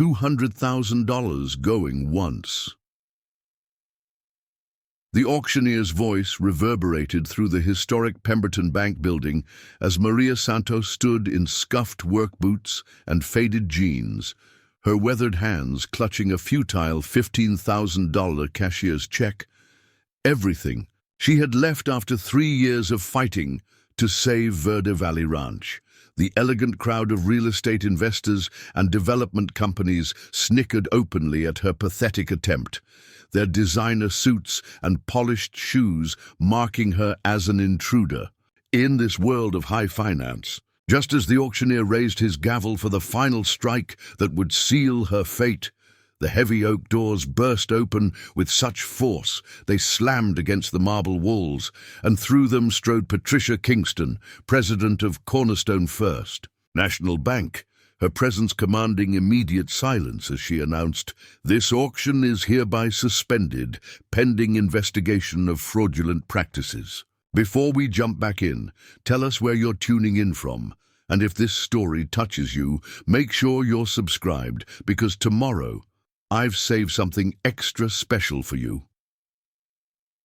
$200,000 going once. The auctioneer's voice reverberated through the historic Pemberton Bank building as Maria Santos stood in scuffed work boots and faded jeans, her weathered hands clutching a futile $15,000 cashier's check. Everything she had left after 3 years of fighting to save Verde Valley Ranch. The elegant crowd of real estate investors and development companies snickered openly at her pathetic attempt, their designer suits and polished shoes marking her as an intruder. In this world of high finance, just as the auctioneer raised his gavel for the final strike that would seal her fate, the heavy oak doors burst open with such force they slammed against the marble walls, and through them strode Patricia Kingston, president of Cornerstone First National Bank, her presence commanding immediate silence as she announced, "This auction is hereby suspended, pending investigation of fraudulent practices." Before we jump back in, tell us where you're tuning in from, and if this story touches you, make sure you're subscribed, because tomorrow I've saved something extra special for you.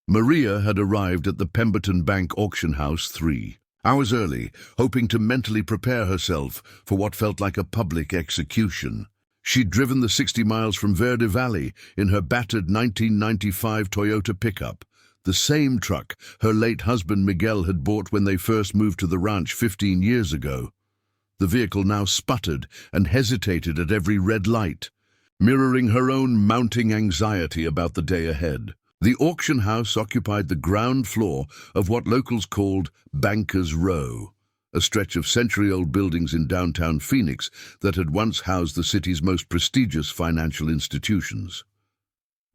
Maria had arrived at the Pemberton Bank auction house 3 hours early, hoping to mentally prepare herself for what felt like a public execution. She'd driven the 60 miles from Verde Valley in her battered 1995 Toyota pickup, the same truck her late husband Miguel had bought when they first moved to the ranch 15 years ago. The vehicle now sputtered and hesitated at every red light, mirroring her own mounting anxiety about the day ahead. The auction house occupied the ground floor of what locals called Bankers Row, a stretch of century-old buildings in downtown Phoenix that had once housed the city's most prestigious financial institutions.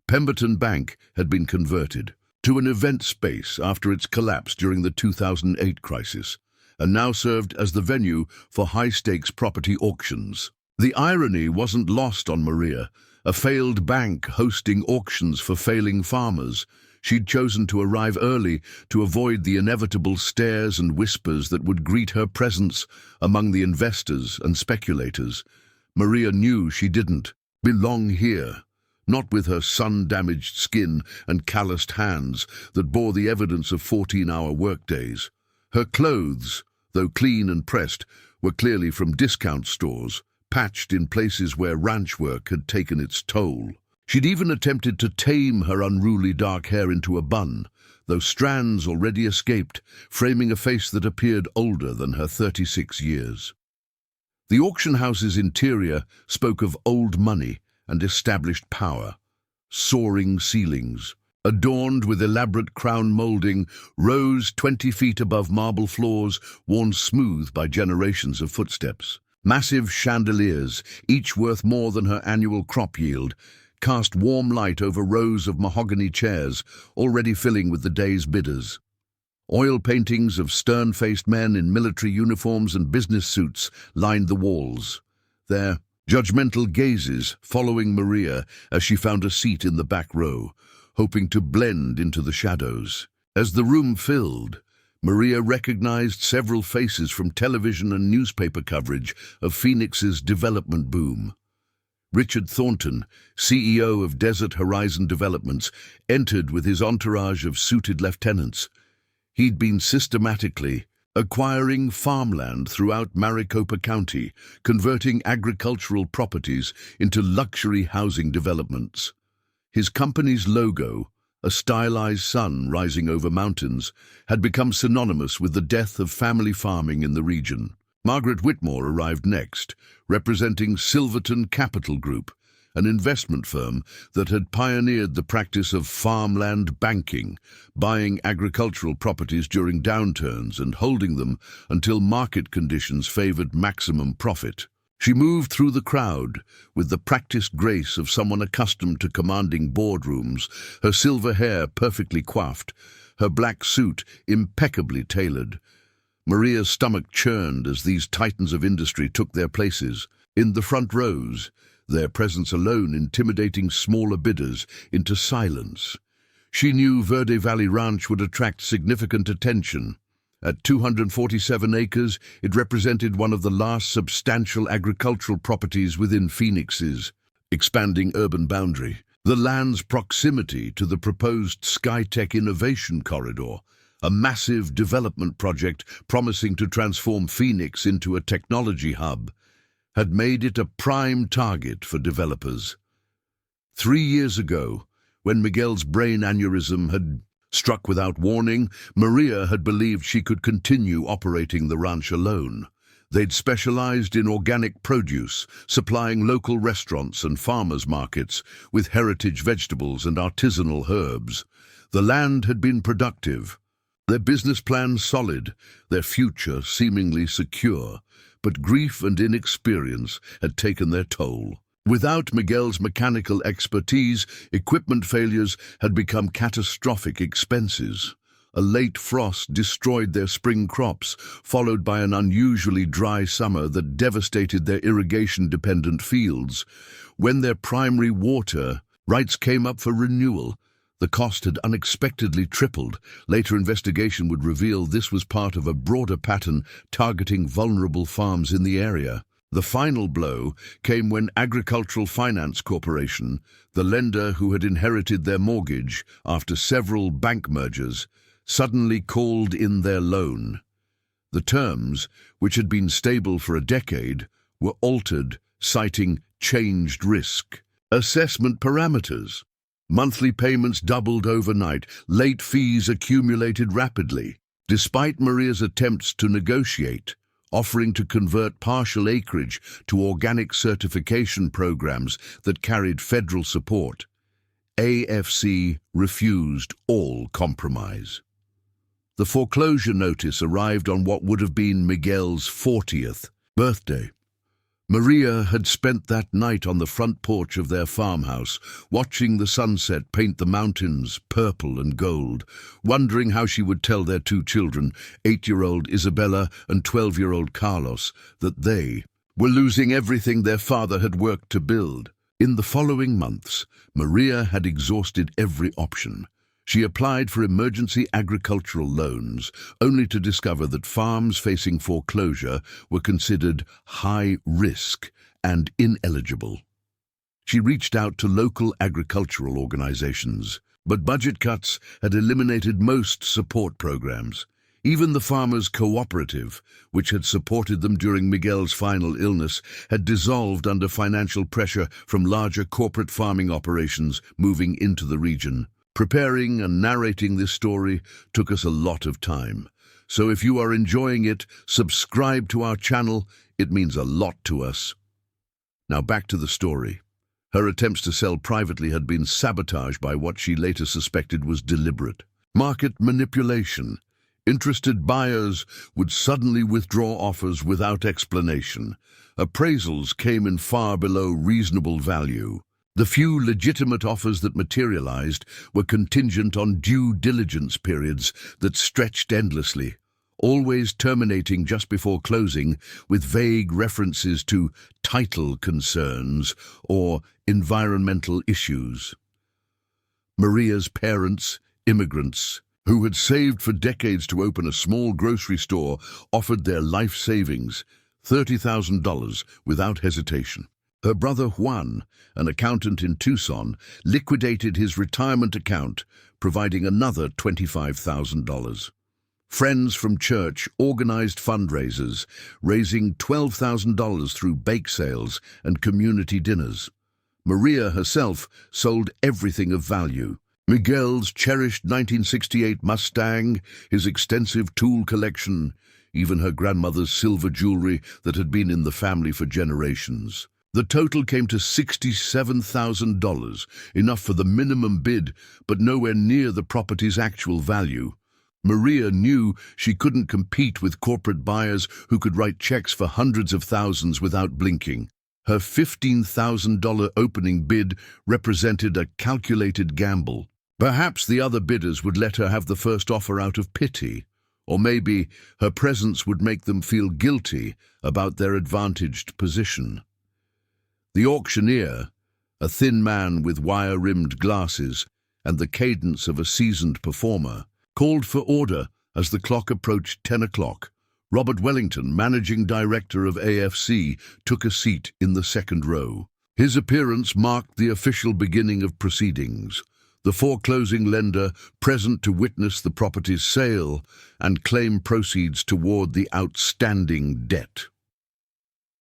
Pemberton Bank had been converted to an event space after its collapse during the 2008 crisis, and now served as the venue for high-stakes property auctions. The irony wasn't lost on Maria. A failed bank hosting auctions for failing farmers, she'd chosen to arrive early to avoid the inevitable stares and whispers that would greet her presence among the investors and speculators. Maria knew she didn't belong here, not with her sun-damaged skin and calloused hands that bore the evidence of 14-hour workdays. Her clothes, though clean and pressed, were clearly from discount stores, patched in places where ranch work had taken its toll. She'd even attempted to tame her unruly dark hair into a bun, though strands already escaped, framing a face that appeared older than her 36 years. The auction house's interior spoke of old money and established power. Soaring ceilings, adorned with elaborate crown molding, rose 20 feet above marble floors worn smooth by generations of footsteps. Massive chandeliers, each worth more than her annual crop yield, cast warm light over rows of mahogany chairs, already filling with the day's bidders. Oil paintings of stern-faced men in military uniforms and business suits lined the walls, their judgmental gazes following Maria as she found a seat in the back row, hoping to blend into the shadows. As the room filled, Maria recognized several faces from television and newspaper coverage of Phoenix's development boom. Richard Thornton, CEO of Desert Horizon Developments, entered with his entourage of suited lieutenants. He'd been systematically acquiring farmland throughout Maricopa County, converting agricultural properties into luxury housing developments. His company's logo, a stylized sun rising over mountains, had become synonymous with the death of family farming in the region. Margaret Whitmore arrived next, representing Silverton Capital Group, an investment firm that had pioneered the practice of farmland banking, buying agricultural properties during downturns and holding them until market conditions favored maximum profit. She moved through the crowd with the practiced grace of someone accustomed to commanding boardrooms, her silver hair perfectly coiffed, her black suit impeccably tailored. Maria's stomach churned as these titans of industry took their places. In the front rows, their presence alone intimidating smaller bidders into silence. She knew Verde Valley Ranch would attract significant attention, At 247 acres, it represented one of the last substantial agricultural properties within Phoenix's expanding urban boundary. The land's proximity to the proposed SkyTech Innovation Corridor, a massive development project promising to transform Phoenix into a technology hub, had made it a prime target for developers. 3 years ago, when Miguel's brain aneurysm had struck without warning, Maria had believed she could continue operating the ranch alone. They'd specialized in organic produce, supplying local restaurants and farmers' markets with heritage vegetables and artisanal herbs. The land had been productive, their business plan solid, their future seemingly secure, but grief and inexperience had taken their toll. Without Miguel's mechanical expertise, equipment failures had become catastrophic expenses. A late frost destroyed their spring crops, followed by an unusually dry summer that devastated their irrigation-dependent fields. When their primary water rights came up for renewal, the cost had unexpectedly tripled. Later investigation would reveal this was part of a broader pattern targeting vulnerable farms in the area. The final blow came when Agricultural Finance Corporation, the lender who had inherited their mortgage after several bank mergers, suddenly called in their loan. The terms, which had been stable for a decade, were altered, citing changed risk. Assessment parameters. Monthly payments doubled overnight, late fees accumulated rapidly. Despite Maria's attempts to negotiate, offering to convert partial acreage to organic certification programs that carried federal support, AFC refused all compromise. The foreclosure notice arrived on what would have been Miguel's 40th birthday. Maria had spent that night on the front porch of their farmhouse, watching the sunset paint the mountains purple and gold, wondering how she would tell their 2 children, 8-year-old Isabella and 12-year-old Carlos, that they were losing everything their father had worked to build. In the following months, Maria had exhausted every option. She applied for emergency agricultural loans, only to discover that farms facing foreclosure were considered high risk and ineligible. She reached out to local agricultural organizations, but budget cuts had eliminated most support programs. Even the Farmers' Cooperative, which had supported them during Miguel's final illness, had dissolved under financial pressure from larger corporate farming operations moving into the region. Preparing and narrating this story took us a lot of time. So if you are enjoying it, subscribe to our channel. It means a lot to us. Now back to the story. Her attempts to sell privately had been sabotaged by what she later suspected was deliberate market manipulation. Interested buyers would suddenly withdraw offers without explanation. Appraisals came in far below reasonable value. The few legitimate offers that materialized were contingent on due diligence periods that stretched endlessly, always terminating just before closing with vague references to title concerns or environmental issues. Maria's parents, immigrants, who had saved for decades to open a small grocery store, offered their life savings, $30,000, without hesitation. Her brother Juan, an accountant in Tucson, liquidated his retirement account, providing another $25,000. Friends from church organized fundraisers, raising $12,000 through bake sales and community dinners. Maria herself sold everything of value: Miguel's cherished 1968 Mustang, his extensive tool collection, even her grandmother's silver jewelry that had been in the family for generations. The total came to $67,000, enough for the minimum bid, but nowhere near the property's actual value. Maria knew she couldn't compete with corporate buyers who could write checks for hundreds of thousands without blinking. Her $15,000 opening bid represented a calculated gamble. Perhaps the other bidders would let her have the first offer out of pity, or maybe her presence would make them feel guilty about their advantaged position. The auctioneer, a thin man with wire-rimmed glasses and the cadence of a seasoned performer, called for order As the clock approached 10 o'clock, Robert Wellington, managing director of AFC, took a seat in the second row. His appearance marked the official beginning of proceedings, the foreclosing lender present to witness the property's sale and claim proceeds toward the outstanding debt.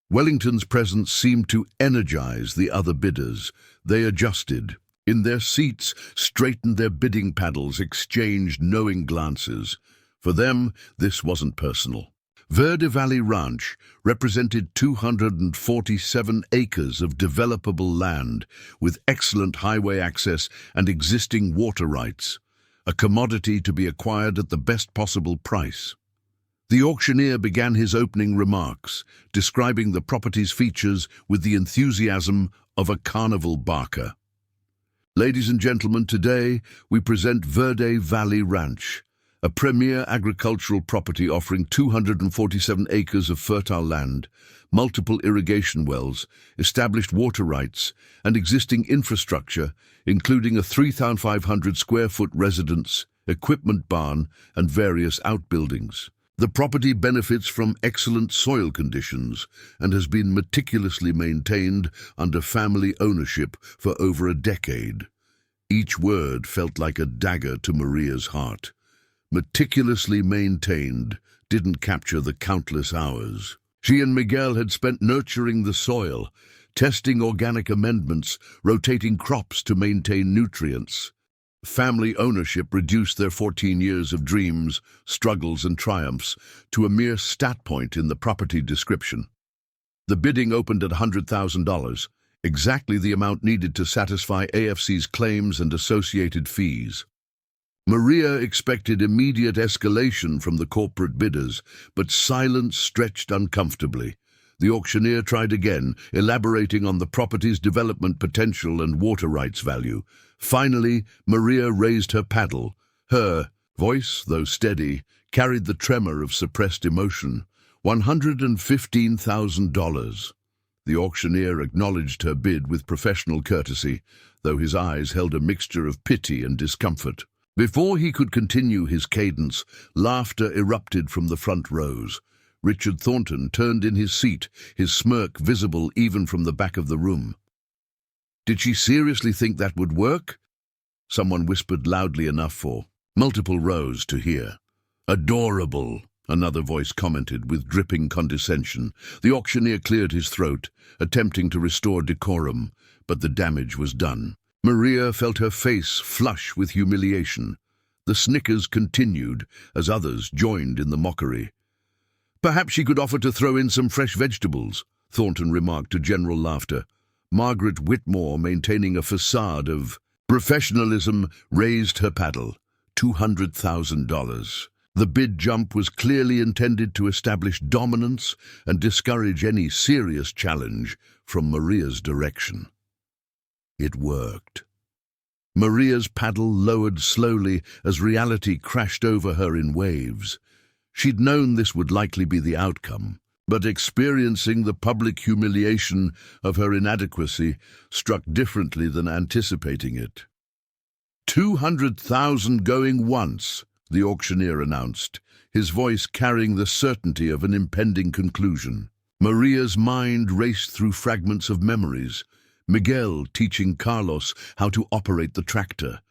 Wellington's presence seemed to energize the other bidders. They adjusted. In their seats, straightened their bidding paddles, exchanged knowing glances. For them, this wasn't personal. Verde Valley Ranch represented 247 acres of developable land with excellent highway access and existing water rights, a commodity to be acquired at the best possible price. The auctioneer began his opening remarks, describing the property's features with the enthusiasm of a carnival barker. Ladies and gentlemen, today we present Verde Valley Ranch, a premier agricultural property offering 247 acres of fertile land, multiple irrigation wells, established water rights, and existing infrastructure, including a 3,500 square foot residence, equipment barn, and various outbuildings. The property benefits from excellent soil conditions and has been meticulously maintained under family ownership for over a decade. Each word felt like a dagger to Maria's heart. Meticulously maintained didn't capture the countless hours she and Miguel had spent nurturing the soil, testing organic amendments, rotating crops to maintain nutrients. Family ownership reduced their 14 years of dreams, struggles, and triumphs to a mere stat point in the property description. The bidding opened at $100,000, exactly the amount needed to satisfy AFC's claims and associated fees. Maria expected immediate escalation from the corporate bidders, but silence stretched uncomfortably. The auctioneer tried again, elaborating on the property's development potential and water rights value. Finally, Maria raised her paddle. Her voice, though steady, carried the tremor of suppressed emotion. $115,000. The auctioneer acknowledged her bid with professional courtesy, though his eyes held a mixture of pity and discomfort. Before he could continue his cadence, laughter erupted from the front rows. Richard Thornton turned in his seat, his smirk visible even from the back of the room. "Did she seriously think that would work?" Someone whispered loudly enough for multiple rows to hear. "Adorable," another voice commented with dripping condescension. The auctioneer cleared his throat, attempting to restore decorum, but the damage was done. Maria felt her face flush with humiliation. The snickers continued as others joined in the mockery. "Perhaps she could offer to throw in some fresh vegetables," Thornton remarked to general laughter. Margaret Whitmore, maintaining a facade of professionalism, raised her paddle. $200,000. The bid jump was clearly intended to establish dominance and discourage any serious challenge from Maria's direction. It worked. Maria's paddle lowered slowly as reality crashed over her in waves. She'd known this would likely be the outcome, but experiencing the public humiliation of her inadequacy struck differently than anticipating it. 200,000 going once, the auctioneer announced, his voice carrying the certainty of an impending conclusion. Maria's mind raced through fragments of memories. Miguel teaching Carlos how to operate the tractor.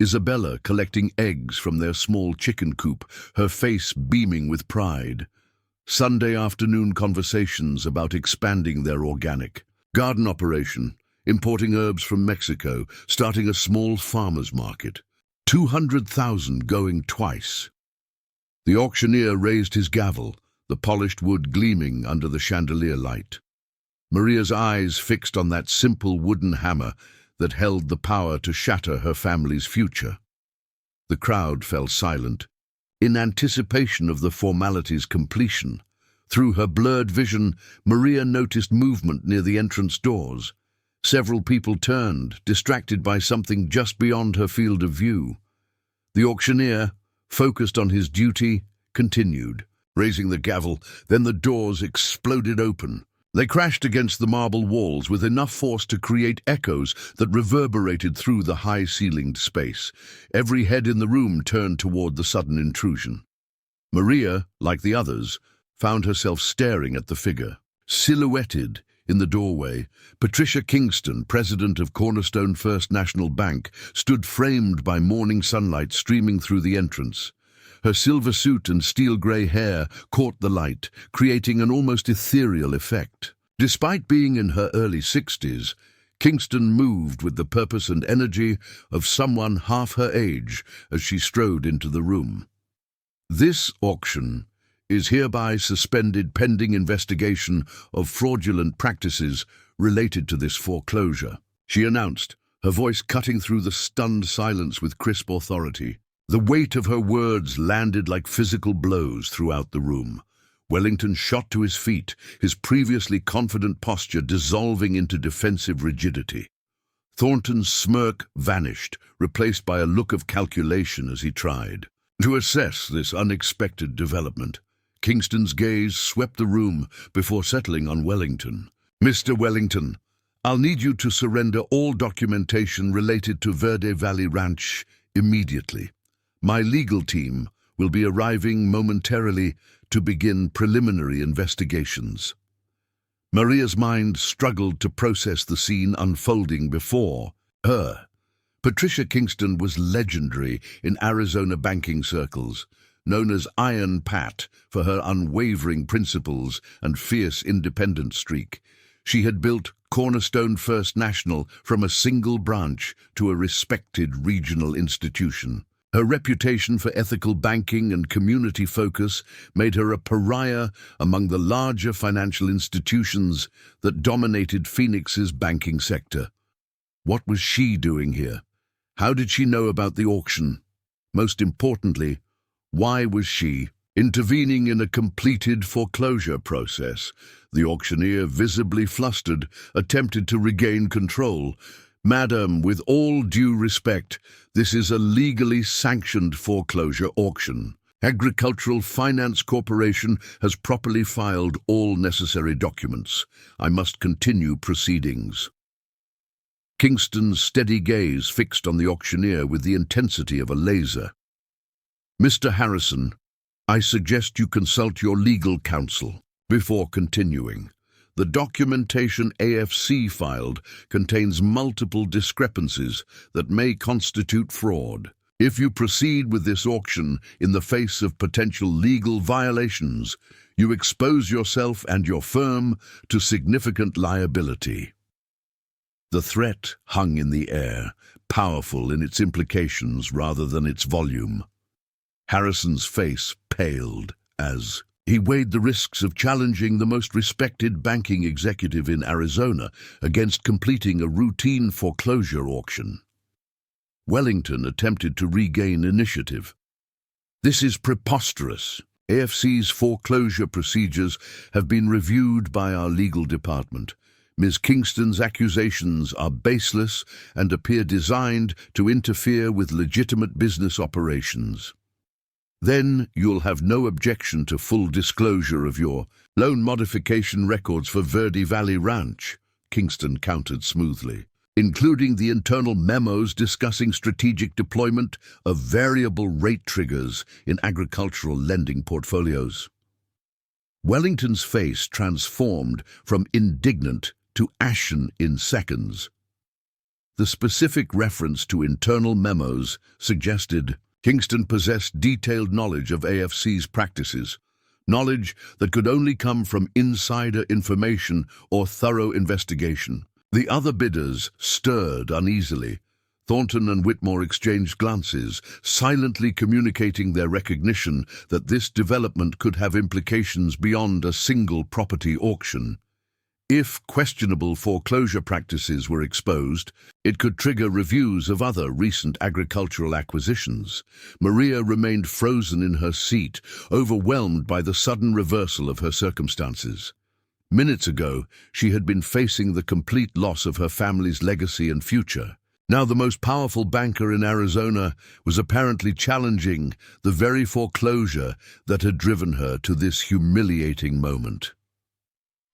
Isabella collecting eggs from their small chicken coop, her face beaming with pride. Sunday afternoon conversations about expanding their organic garden operation, importing herbs from Mexico, starting a small farmer's market. 200,000 going twice. The auctioneer raised his gavel, the polished wood gleaming under the chandelier light. Maria's eyes fixed on that simple wooden hammer that held the power to shatter her family's future. The crowd fell silent, in anticipation of the formality's completion. Through her blurred vision, Maria noticed movement near the entrance doors. Several people turned, distracted by something just beyond her field of view. The auctioneer, focused on his duty, continued, raising the gavel. Then the doors exploded open. They crashed against the marble walls with enough force to create echoes that reverberated through the high-ceilinged space. Every head in the room turned toward the sudden intrusion. Maria, like the others, found herself staring at the figure. Silhouetted in the doorway, Patricia Kingston, president of Cornerstone First National Bank, stood framed by morning sunlight streaming through the entrance. Her silver suit and steel-grey hair caught the light, creating an almost ethereal effect. Despite being in her early 60s, Kingston moved with the purpose and energy of someone half her age as she strode into the room. "This auction is hereby suspended pending investigation of fraudulent practices related to this foreclosure," she announced, her voice cutting through the stunned silence with crisp authority. The weight of her words landed like physical blows throughout the room. Wellington shot to his feet, his previously confident posture dissolving into defensive rigidity. Thornton's smirk vanished, replaced by a look of calculation as he tried to assess this unexpected development. Kingston's gaze swept the room before settling on Wellington. "Mr. Wellington, I'll need you to surrender all documentation related to Verde Valley Ranch immediately. My legal team will be arriving momentarily to begin preliminary investigations." Maria's mind struggled to process the scene unfolding before her. Patricia Kingston was legendary in Arizona banking circles, known as Iron Pat for her unwavering principles and fierce independent streak. She had built Cornerstone First National from a single branch to a respected regional institution. Her reputation for ethical banking and community focus made her a pariah among the larger financial institutions that dominated Phoenix's banking sector. What was she doing here? How did she know about the auction? Most importantly, why was she intervening in a completed foreclosure process? The auctioneer, visibly flustered, attempted to regain control. "Madam, with all due respect, this is a legally sanctioned foreclosure auction. Agricultural Finance Corporation has properly filed all necessary documents. I must continue proceedings." Kingston's steady gaze fixed on the auctioneer with the intensity of a laser. "Mr. Harrison, I suggest you consult your legal counsel before continuing. The documentation AFC filed contains multiple discrepancies that may constitute fraud. If you proceed with this auction in the face of potential legal violations, you expose yourself and your firm to significant liability." The threat hung in the air, powerful in its implications rather than its volume. Harrison's face paled as he weighed the risks of challenging the most respected banking executive in Arizona against completing a routine foreclosure auction. Wellington attempted to regain initiative. "This is preposterous. AFC's foreclosure procedures have been reviewed by our legal department. Ms. Kingston's accusations are baseless and appear designed to interfere with legitimate business operations." "Then you'll have no objection to full disclosure of your loan modification records for Verde Valley Ranch," Kingston countered smoothly, "including the internal memos discussing strategic deployment of variable rate triggers in agricultural lending portfolios." Wellington's face transformed from indignant to ashen in seconds. The specific reference to internal memos suggested Kingston possessed detailed knowledge of AFC's practices, knowledge that could only come from insider information or thorough investigation. The other bidders stirred uneasily. Thornton and Whitmore exchanged glances, silently communicating their recognition that this development could have implications beyond a single property auction. If questionable foreclosure practices were exposed, it could trigger reviews of other recent agricultural acquisitions. Maria remained frozen in her seat, overwhelmed by the sudden reversal of her circumstances. Minutes ago, she had been facing the complete loss of her family's legacy and future. Now the most powerful banker in Arizona was apparently challenging the very foreclosure that had driven her to this humiliating moment.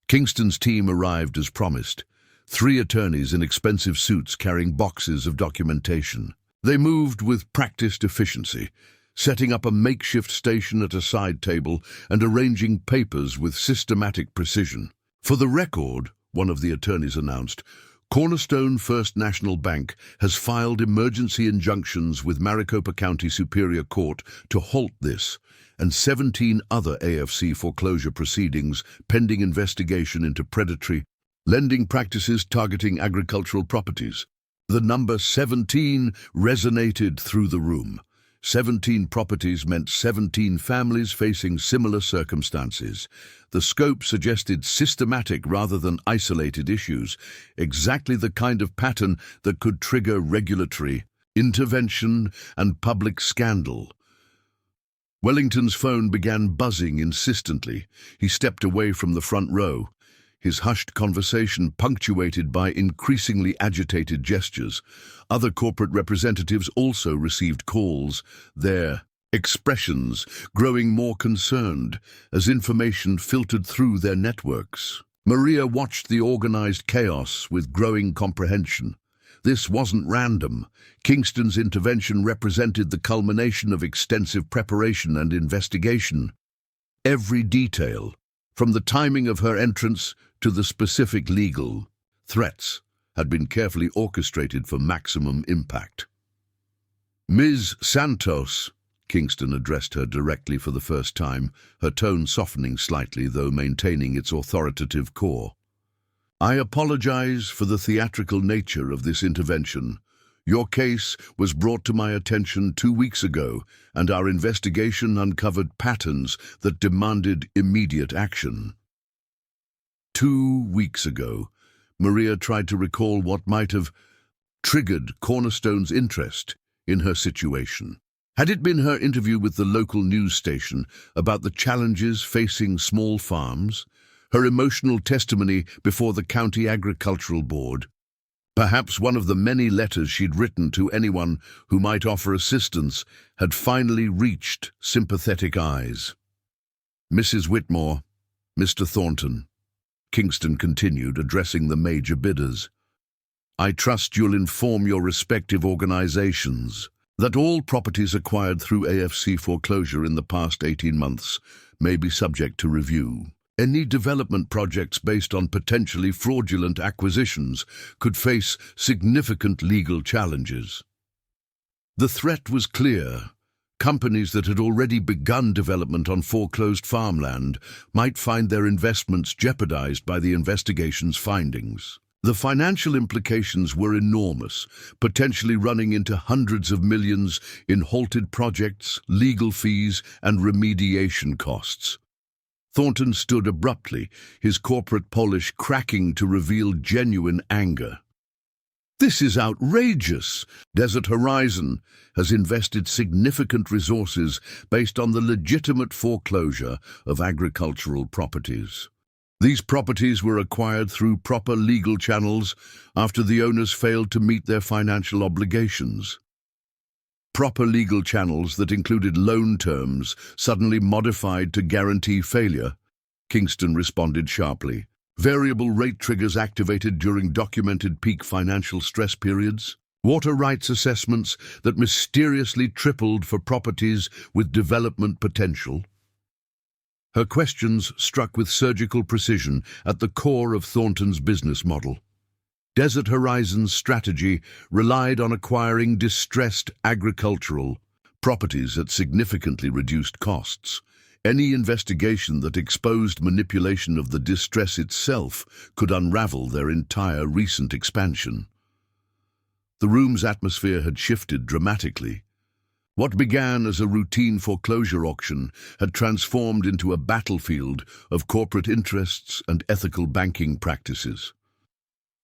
Kingston's team arrived as promised, 3 attorneys in expensive suits carrying boxes of documentation. They moved with practiced efficiency, setting up a makeshift station at a side table and arranging papers with systematic precision. For the record, one of the attorneys announced, Cornerstone First National Bank has filed emergency injunctions with Maricopa County Superior Court to halt this and 17 other AFC foreclosure proceedings pending investigation into predatory lending practices targeting agricultural properties. The number 17 resonated through the room. 17 properties meant 17 families facing similar circumstances. The scope suggested systematic rather than isolated issues, exactly the kind of pattern that could trigger regulatory intervention and public scandal. Wellington's phone began buzzing insistently. He stepped away from the front row, his hushed conversation punctuated by increasingly agitated gestures. Other corporate representatives also received calls, their expressions growing more concerned as information filtered through their networks. Maria watched the organized chaos with growing comprehension. This wasn't random. Kingston's intervention represented the culmination of extensive preparation and investigation. Every detail, from the timing of her entrance to the specific legal threats, had been carefully orchestrated for maximum impact. Ms. Santos, Kingston addressed her directly for the first time, her tone softening slightly though maintaining its authoritative core. I apologize for the theatrical nature of this intervention. Your case was brought to my attention 2 weeks ago, and our investigation uncovered patterns that demanded immediate action. 2 weeks ago, Maria tried to recall what might have triggered Cornerstone's interest in her situation. Had it been her interview with the local news station about the challenges facing small farms, her emotional testimony before the County Agricultural Board, perhaps one of the many letters she'd written to anyone who might offer assistance had finally reached sympathetic eyes. Mrs. Whitmore, Mr. Thornton, Kingston continued, addressing the major bidders. I trust you'll inform your respective organizations that all properties acquired through AFC foreclosure in the past 18 months may be subject to review. Any development projects based on potentially fraudulent acquisitions could face significant legal challenges. The threat was clear. Companies that had already begun development on foreclosed farmland might find their investments jeopardized by the investigation's findings. The financial implications were enormous, potentially running into hundreds of millions in halted projects, legal fees, and remediation costs. Thornton stood abruptly, his corporate polish cracking to reveal genuine anger. This is outrageous. Desert Horizon has invested significant resources based on the legitimate foreclosure of agricultural properties. These properties were acquired through proper legal channels after the owners failed to meet their financial obligations. Proper legal channels that included loan terms suddenly modified to guarantee failure, Kingston responded sharply. Variable rate triggers activated during documented peak financial stress periods. Water rights assessments that mysteriously tripled for properties with development potential. Her questions struck with surgical precision at the core of Thornton's business model. Desert Horizon's strategy relied on acquiring distressed agricultural properties at significantly reduced costs. Any investigation that exposed manipulation of the distress itself could unravel their entire recent expansion. The room's atmosphere had shifted dramatically. What began as a routine foreclosure auction had transformed into a battlefield of corporate interests and ethical banking practices.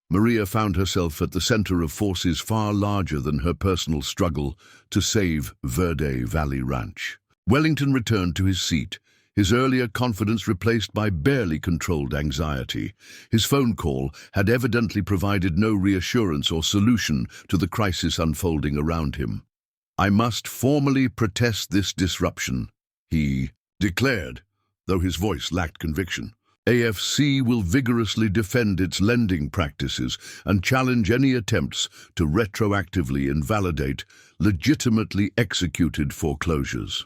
Maria found herself at the center of forces far larger than her personal struggle to save Verde Valley Ranch. Wellington returned to his seat, his earlier confidence replaced by barely controlled anxiety. His phone call had evidently provided no reassurance or solution to the crisis unfolding around him. I must formally protest this disruption, he declared, though his voice lacked conviction. AFC will vigorously defend its lending practices and challenge any attempts to retroactively invalidate legitimately executed foreclosures.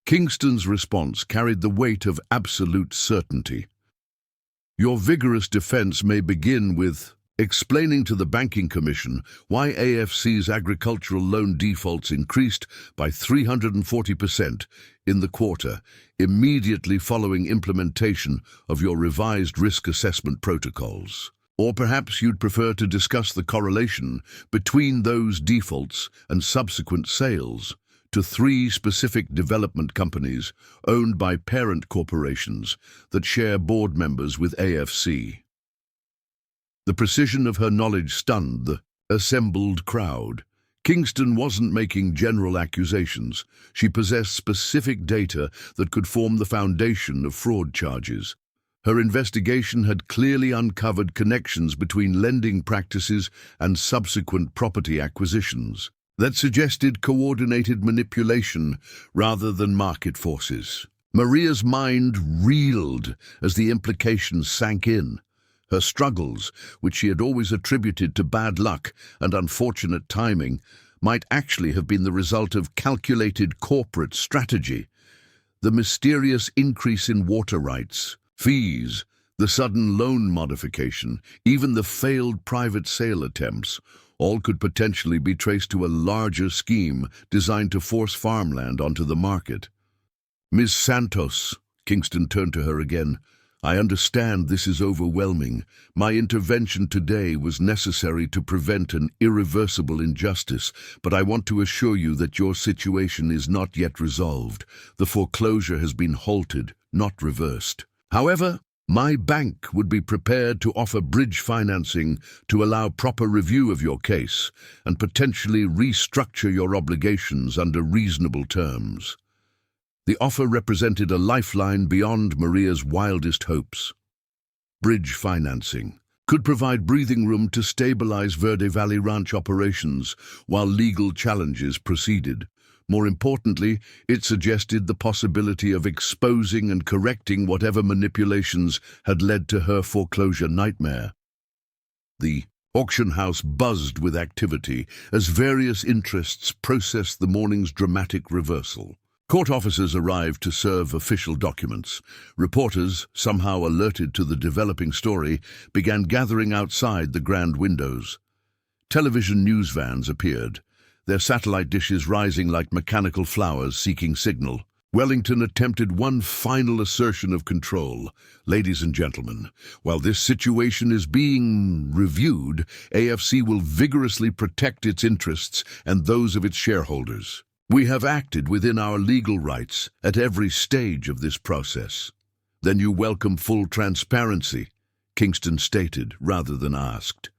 Kingston's response carried the weight of absolute certainty. Your vigorous defense may begin with explaining to the Banking Commission why AFC's agricultural loan defaults increased by 340% in the quarter, immediately following implementation of your revised risk assessment protocols. Or perhaps you'd prefer to discuss the correlation between those defaults and subsequent sales to 3 specific development companies owned by parent corporations that share board members with AFC. The precision of her knowledge stunned the assembled crowd. Kingston wasn't making general accusations. She possessed specific data that could form the foundation of fraud charges. Her investigation had clearly uncovered connections between lending practices and subsequent property acquisitions that suggested coordinated manipulation rather than market forces. Maria's mind reeled as the implications sank in. Her struggles, which she had always attributed to bad luck and unfortunate timing, might actually have been the result of calculated corporate strategy. The mysterious increase in water rights, fees, the sudden loan modification, even the failed private sale attempts, all could potentially be traced to a larger scheme designed to force farmland onto the market. Ms. Santos, Kingston turned to her again. I understand this is overwhelming. My intervention today was necessary to prevent an irreversible injustice, but I want to assure you that your situation is not yet resolved. The foreclosure has been halted, not reversed. However, my bank would be prepared to offer bridge financing to allow proper review of your case and potentially restructure your obligations under reasonable terms. The offer represented a lifeline beyond Maria's wildest hopes. Bridge financing could provide breathing room to stabilize Verde Valley Ranch operations while legal challenges proceeded. More importantly, it suggested the possibility of exposing and correcting whatever manipulations had led to her foreclosure nightmare. The auction house buzzed with activity as various interests processed the morning's dramatic reversal. Court officers arrived to serve official documents. Reporters, somehow alerted to the developing story, began gathering outside the grand windows. Television news vans appeared, their satellite dishes rising like mechanical flowers seeking signal. Wellington attempted one final assertion of control. Ladies and gentlemen, while this situation is being reviewed, AFC will vigorously protect its interests and those of its shareholders. We have acted within our legal rights at every stage of this process. Then you welcome full transparency, Kingston stated rather than asked.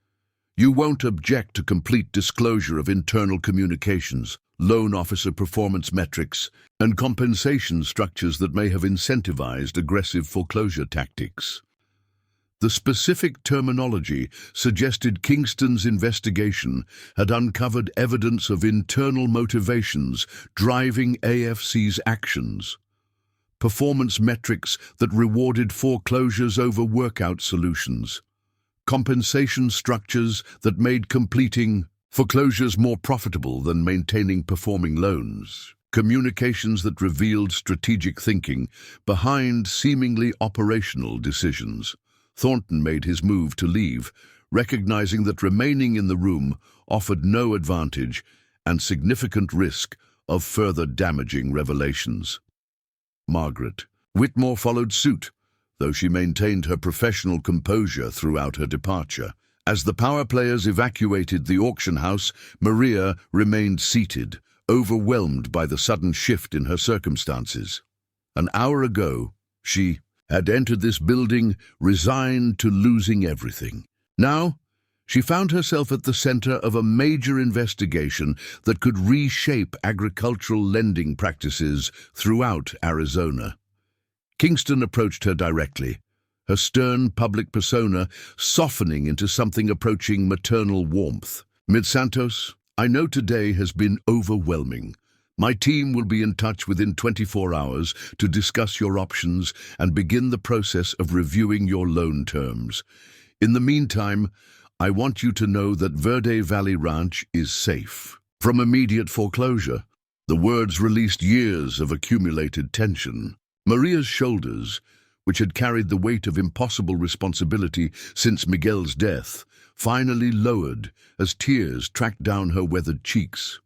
You won't object to complete disclosure of internal communications, loan officer performance metrics, and compensation structures that may have incentivized aggressive foreclosure tactics. The specific terminology suggested Kingston's investigation had uncovered evidence of internal motivations driving AFC's actions. Performance metrics that rewarded foreclosures over workout solutions. Compensation structures that made completing foreclosures more profitable than maintaining performing loans. Communications that revealed strategic thinking behind seemingly operational decisions. Thornton made his move to leave, recognizing that remaining in the room offered no advantage and significant risk of further damaging revelations. Margaret Whitmore followed suit, though she maintained her professional composure throughout her departure. As the power players evacuated the auction house, Maria remained seated, overwhelmed by the sudden shift in her circumstances. An hour ago, she had entered this building resigned to losing everything. Now, she found herself at the center of a major investigation that could reshape agricultural lending practices throughout Arizona. Kingston approached her directly, her stern public persona softening into something approaching maternal warmth. Ms. Santos, I know today has been overwhelming, My team will be in touch within 24 hours to discuss your options and begin the process of reviewing your loan terms. In the meantime, I want you to know that Verde Valley Ranch is safe from immediate foreclosure." The words released years of accumulated tension. Maria's shoulders, which had carried the weight of impossible responsibility since Miguel's death, finally lowered as tears tracked down her weathered cheeks.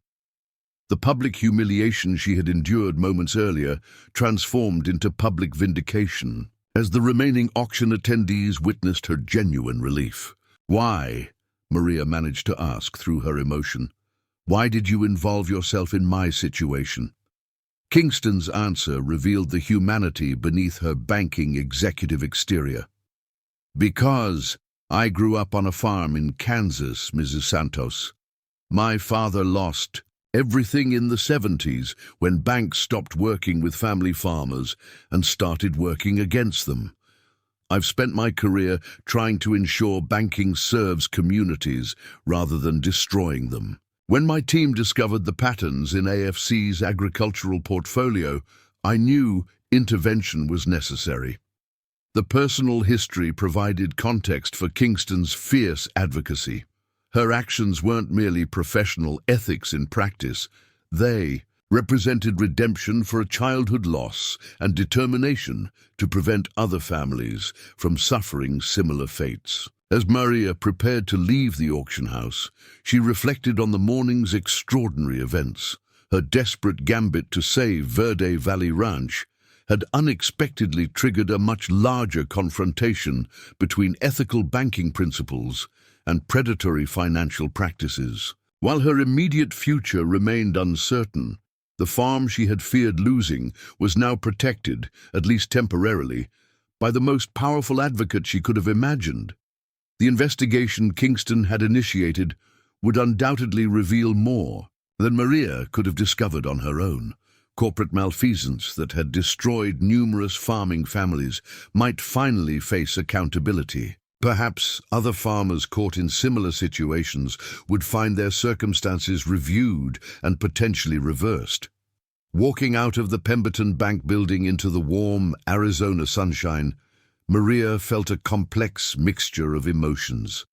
The public humiliation she had endured moments earlier transformed into public vindication as the remaining auction attendees witnessed her genuine relief. "Why?" Maria managed to ask through her emotion. "Why did you involve yourself in my situation?" Kingston's answer revealed the humanity beneath her banking executive exterior. "Because I grew up on a farm in Kansas, Mrs. Santos. My father lost everything in the 70s when banks stopped working with family farmers and started working against them. I've spent my career trying to ensure banking serves communities rather than destroying them. When my team discovered the patterns in AFC's agricultural portfolio, I knew intervention was necessary." The personal history provided context for Kingston's fierce advocacy. Her actions weren't merely professional ethics in practice. They represented redemption for a childhood loss and determination to prevent other families from suffering similar fates. As Maria prepared to leave the auction house, she reflected on the morning's extraordinary events. Her desperate gambit to save Verde Valley Ranch had unexpectedly triggered a much larger confrontation between ethical banking principles and predatory financial practices. While her immediate future remained uncertain, the farm she had feared losing was now protected, at least temporarily, by the most powerful advocate she could have imagined. The investigation Kingston had initiated would undoubtedly reveal more than Maria could have discovered on her own. Corporate malfeasance that had destroyed numerous farming families might finally face accountability. Perhaps other farmers caught in similar situations would find their circumstances reviewed and potentially reversed. Walking out of the Pemberton Bank building into the warm Arizona sunshine, Maria felt a complex mixture of emotions.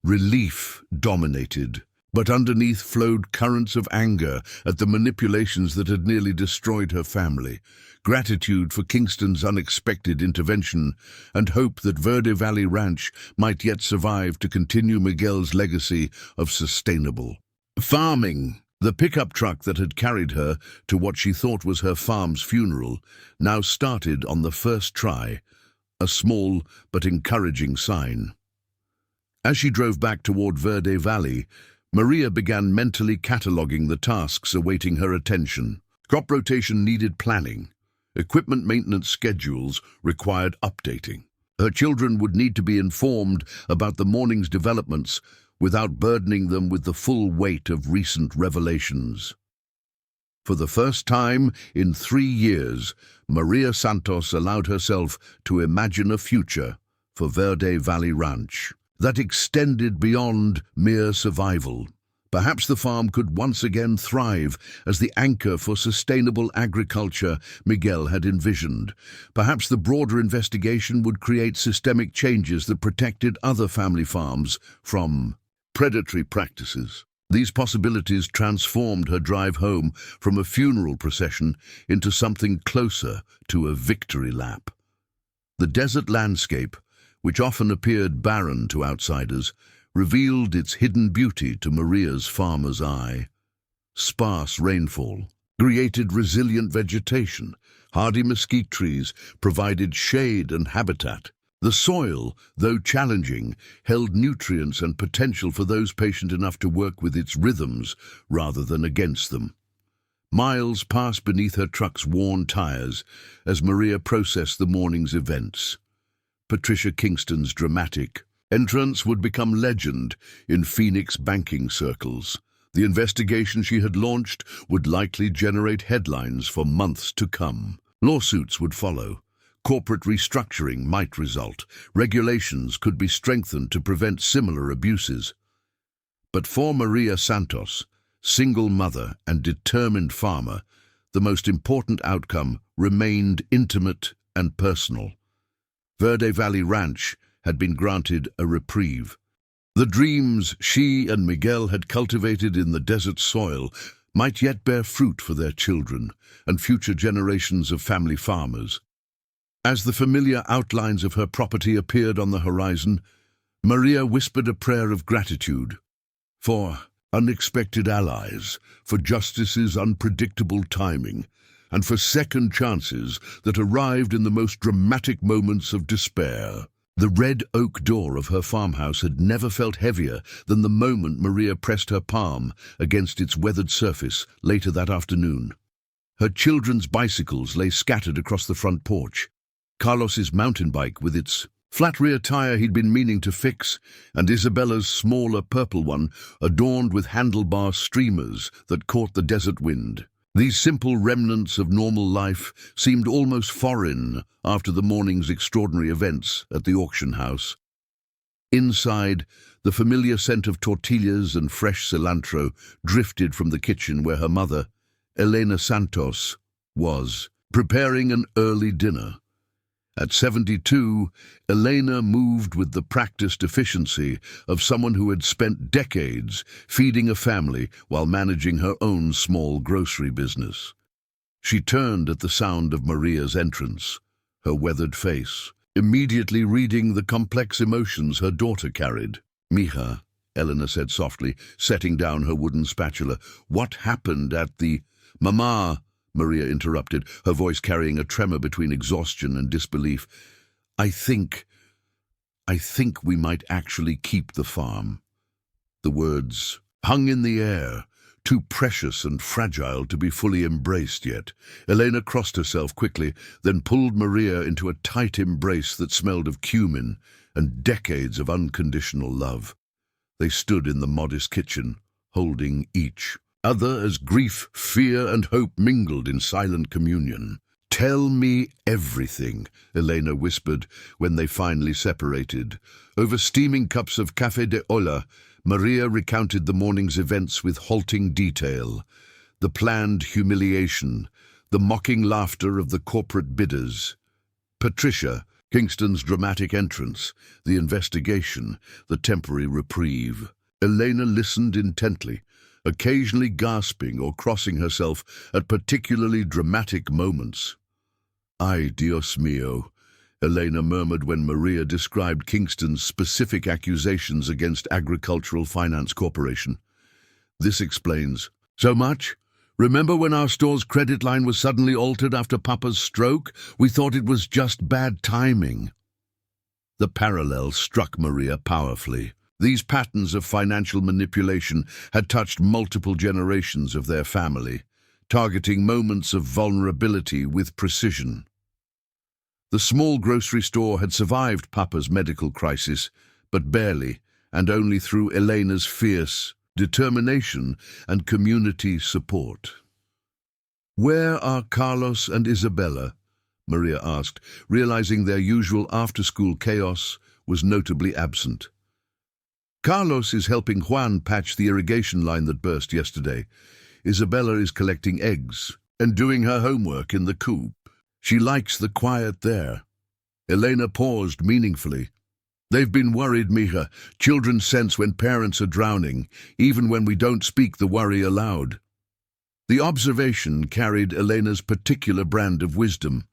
Relief dominated, but underneath flowed currents of anger at the manipulations that had nearly destroyed her family, gratitude for Kingston's unexpected intervention, and hope that Verde Valley Ranch might yet survive to continue Miguel's legacy of sustainable farming. The pickup truck that had carried her to what she thought was her farm's funeral now started on the first try, a small but encouraging sign. As she drove back toward Verde Valley, Maria began mentally cataloging the tasks awaiting her attention. Crop rotation needed planning. Equipment maintenance schedules required updating. Her children would need to be informed about the morning's developments without burdening them with the full weight of recent revelations. For the first time in 3 years, Maria Santos allowed herself to imagine a future for Verde Valley Ranch that extended beyond mere survival. Perhaps the farm could once again thrive as the anchor for sustainable agriculture Miguel had envisioned. Perhaps the broader investigation would create systemic changes that protected other family farms from predatory practices. These possibilities transformed her drive home from a funeral procession into something closer to a victory lap. The desert landscape, which often appeared barren to outsiders, revealed its hidden beauty to Maria's farmer's eye. Sparse rainfall created resilient vegetation. Hardy mesquite trees provided shade and habitat. The soil, though challenging, held nutrients and potential for those patient enough to work with its rhythms rather than against them. Miles passed beneath her truck's worn tires as Maria processed the morning's events. Patricia Kingston's dramatic entrance would become legend in Phoenix banking circles. The investigation she had launched would likely generate headlines for months to come. Lawsuits would follow. Corporate restructuring might result. Regulations could be strengthened to prevent similar abuses. But for Maria Santos, single mother and determined farmer, the most important outcome remained intimate and personal. Verde Valley Ranch had been granted a reprieve. The dreams she and Miguel had cultivated in the desert soil might yet bear fruit for their children and future generations of family farmers. As the familiar outlines of her property appeared on the horizon, Maria whispered a prayer of gratitude for unexpected allies, for justice's unpredictable timing, and for second chances that arrived in the most dramatic moments of despair. The red oak door of her farmhouse had never felt heavier than the moment Maria pressed her palm against its weathered surface later that afternoon. Her children's bicycles lay scattered across the front porch. Carlos's mountain bike with its flat rear tire he'd been meaning to fix, and Isabella's smaller purple one adorned with handlebar streamers that caught the desert wind. These simple remnants of normal life seemed almost foreign after the morning's extraordinary events at the auction house. Inside, the familiar scent of tortillas and fresh cilantro drifted from the kitchen where her mother, Maria Santos, was preparing an early dinner. At 72, Elena moved with the practiced efficiency of someone who had spent decades feeding a family while managing her own small grocery business. She turned at the sound of Maria's entrance, her weathered face immediately reading the complex emotions her daughter carried. "Mija," Elena said softly, setting down her wooden spatula, "what happened at the—" "Mama," Maria interrupted, her voice carrying a tremor between exhaustion and disbelief. I think we might actually keep the farm." The words hung in the air, too precious and fragile to be fully embraced yet. Elena crossed herself quickly, then pulled Maria into a tight embrace that smelled of cumin and decades of unconditional love. They stood in the modest kitchen, holding each other as grief, fear, and hope mingled in silent communion. "Tell me everything," Elena whispered when they finally separated. Over steaming cups of café de olla, Maria recounted the morning's events with halting detail. The planned humiliation, the mocking laughter of the corporate bidders, Patricia Kingston's dramatic entrance, the investigation, the temporary reprieve. Elena listened intently, occasionally gasping or crossing herself at particularly dramatic moments. "Ay, Dios mío," Elena murmured when Maria described Kingston's specific accusations against Agricultural Finance Corporation. "This explains so much. Remember when our store's credit line was suddenly altered after Papa's stroke? We thought it was just bad timing." The parallel struck Maria powerfully. These patterns of financial manipulation had touched multiple generations of their family, targeting moments of vulnerability with precision. The small grocery store had survived Papa's medical crisis, but barely, and only through Elena's fierce determination and community support. "Where are Carlos and Isabella?" Maria asked, realizing their usual after-school chaos was notably absent. "Carlos is helping Juan patch the irrigation line that burst yesterday. Isabella is collecting eggs and doing her homework in the coop. She likes the quiet there." Elena paused meaningfully. "They've been worried, Mija. Children sense when parents are drowning, even when we don't speak the worry aloud." The observation carried Elena's particular brand of wisdom,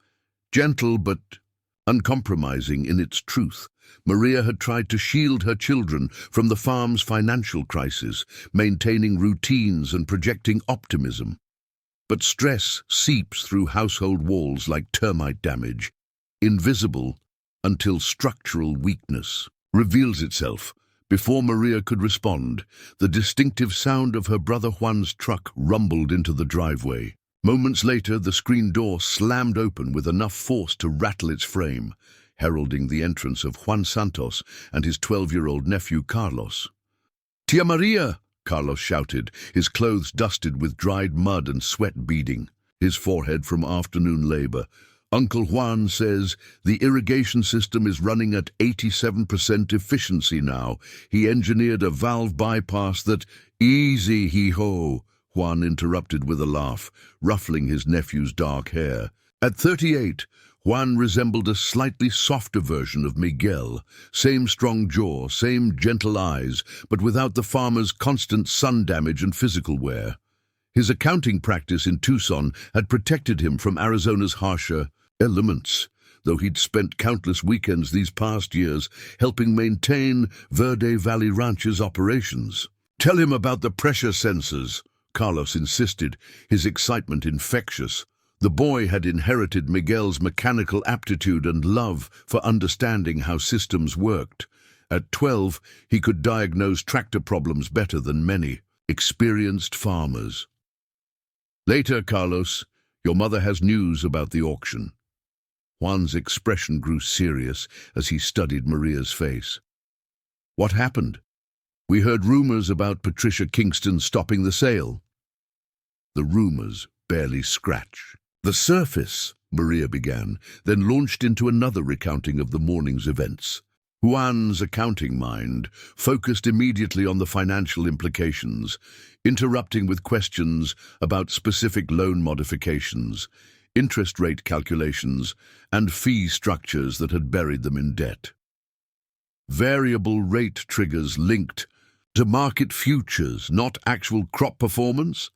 gentle but uncompromising in its truth. Maria had tried to shield her children from the farm's financial crisis, maintaining routines and projecting optimism. But stress seeps through household walls like termite damage, invisible until structural weakness reveals itself. Before Maria could respond, the distinctive sound of her brother Juan's truck rumbled into the driveway. Moments later, the screen door slammed open with enough force to rattle its frame, heralding the entrance of Juan Santos and his 12-year-old nephew Carlos. "Tia Maria!" Carlos shouted, his clothes dusted with dried mud and sweat beading, his forehead from afternoon labor. Uncle Juan says the irrigation system is running at 87% efficiency now. He engineered a valve bypass that— Easy, hee-ho, Juan interrupted with a laugh, ruffling his nephew's dark hair. At 38, Juan resembled a slightly softer version of Miguel. Same strong jaw, same gentle eyes, but without the farmer's constant sun damage and physical wear. His accounting practice in Tucson had protected him from Arizona's harsher elements, though he'd spent countless weekends these past years helping maintain Verde Valley Ranch's operations. Tell him about the pressure sensors, Carlos insisted, his excitement infectious. The boy had inherited Miguel's mechanical aptitude and love for understanding how systems worked. At 12, he could diagnose tractor problems better than many experienced farmers. Later, Carlos, your mother has news about the auction. Juan's expression grew serious as he studied Maria's face. What happened? We heard rumors about Patricia Kingston stopping the sale. The rumors barely scratch the surface, Maria began, then launched into another recounting of the morning's events. Juan's accounting mind focused immediately on the financial implications, interrupting with questions about specific loan modifications, interest rate calculations, and fee structures that had buried them in debt. Variable rate triggers linked to market futures, not actual crop performance?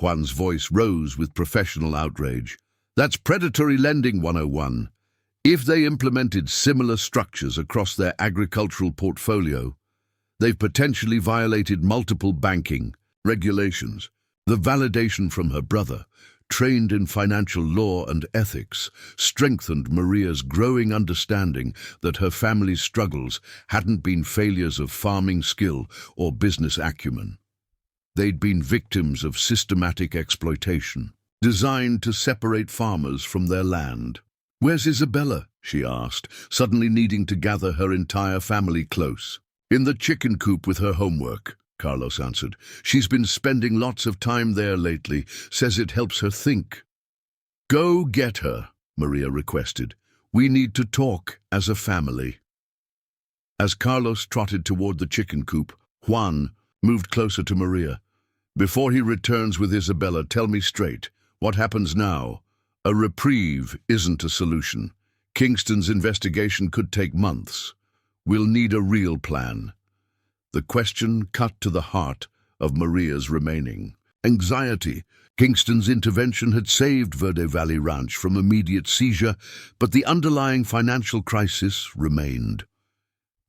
Juan's voice rose with professional outrage. That's predatory lending 101. If they implemented similar structures across their agricultural portfolio, they've potentially violated multiple banking regulations. The validation from her brother, trained in financial law and ethics, strengthened Maria's growing understanding that her family's struggles hadn't been failures of farming skill or business acumen. They'd been victims of systematic exploitation, designed to separate farmers from their land. Where's Isabella? She asked, suddenly needing to gather her entire family close. In the chicken coop with her homework, Carlos answered. She's been spending lots of time there lately, says it helps her think. Go get her, Maria requested. We need to talk as a family. As Carlos trotted toward the chicken coop, Juan moved closer to Maria. Before he returns with Isabella, tell me straight, what happens now? A reprieve isn't a solution. Kingston's investigation could take months. We'll need a real plan. The question cut to the heart of Maria's remaining anxiety. Kingston's intervention had saved Verde Valley Ranch from immediate seizure, but the underlying financial crisis remained.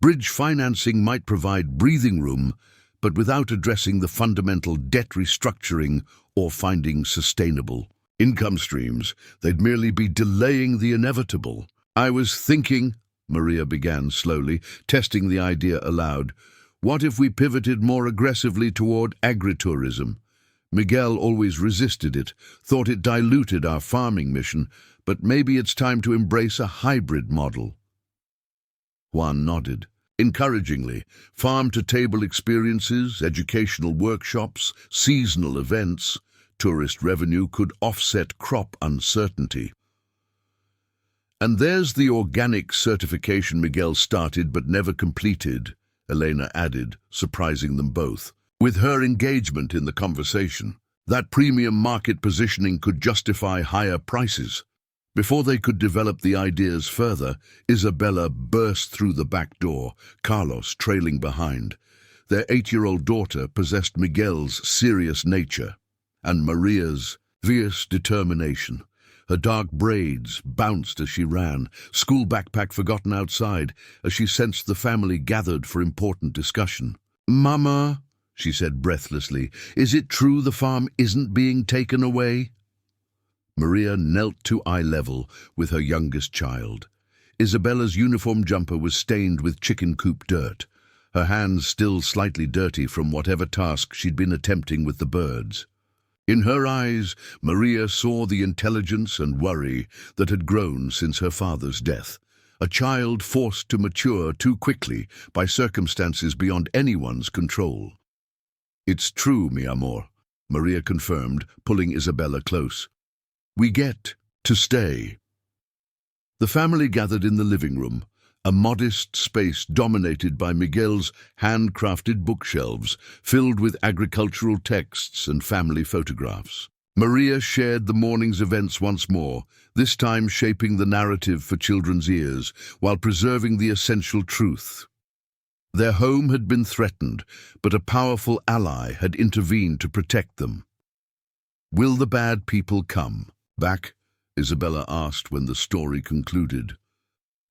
Bridge financing might provide breathing room, but without addressing the fundamental debt restructuring or finding sustainable income streams, they'd merely be delaying the inevitable. I was thinking, Maria began slowly, testing the idea aloud, what if we pivoted more aggressively toward agritourism? Miguel always resisted it, thought it diluted our farming mission, but maybe it's time to embrace a hybrid model. Juan nodded. Encouragingly, farm-to-table experiences, educational workshops, seasonal events, tourist revenue could offset crop uncertainty. And there's the organic certification Miguel started but never completed, Elena added, surprising them both. With her engagement in the conversation, that premium market positioning could justify higher prices. Before they could develop the ideas further, Isabella burst through the back door, Carlos trailing behind. Their 8-year-old daughter possessed Miguel's serious nature and Maria's fierce determination. Her dark braids bounced as she ran, school backpack forgotten outside, as she sensed the family gathered for important discussion. "Mama," she said breathlessly, "is it true the farm isn't being taken away?" Maria knelt to eye level with her youngest child. Isabella's uniform jumper was stained with chicken coop dirt, her hands still slightly dirty from whatever task she'd been attempting with the birds. In her eyes, Maria saw the intelligence and worry that had grown since her father's death, a child forced to mature too quickly by circumstances beyond anyone's control. "It's true, mi amor," Maria confirmed, pulling Isabella close. "We get to stay." The family gathered in the living room, a modest space dominated by Miguel's handcrafted bookshelves filled with agricultural texts and family photographs. Maria shared the morning's events once more, this time shaping the narrative for children's ears while preserving the essential truth. Their home had been threatened, but a powerful ally had intervened to protect them. "Will the bad people come back?" Isabella asked when the story concluded.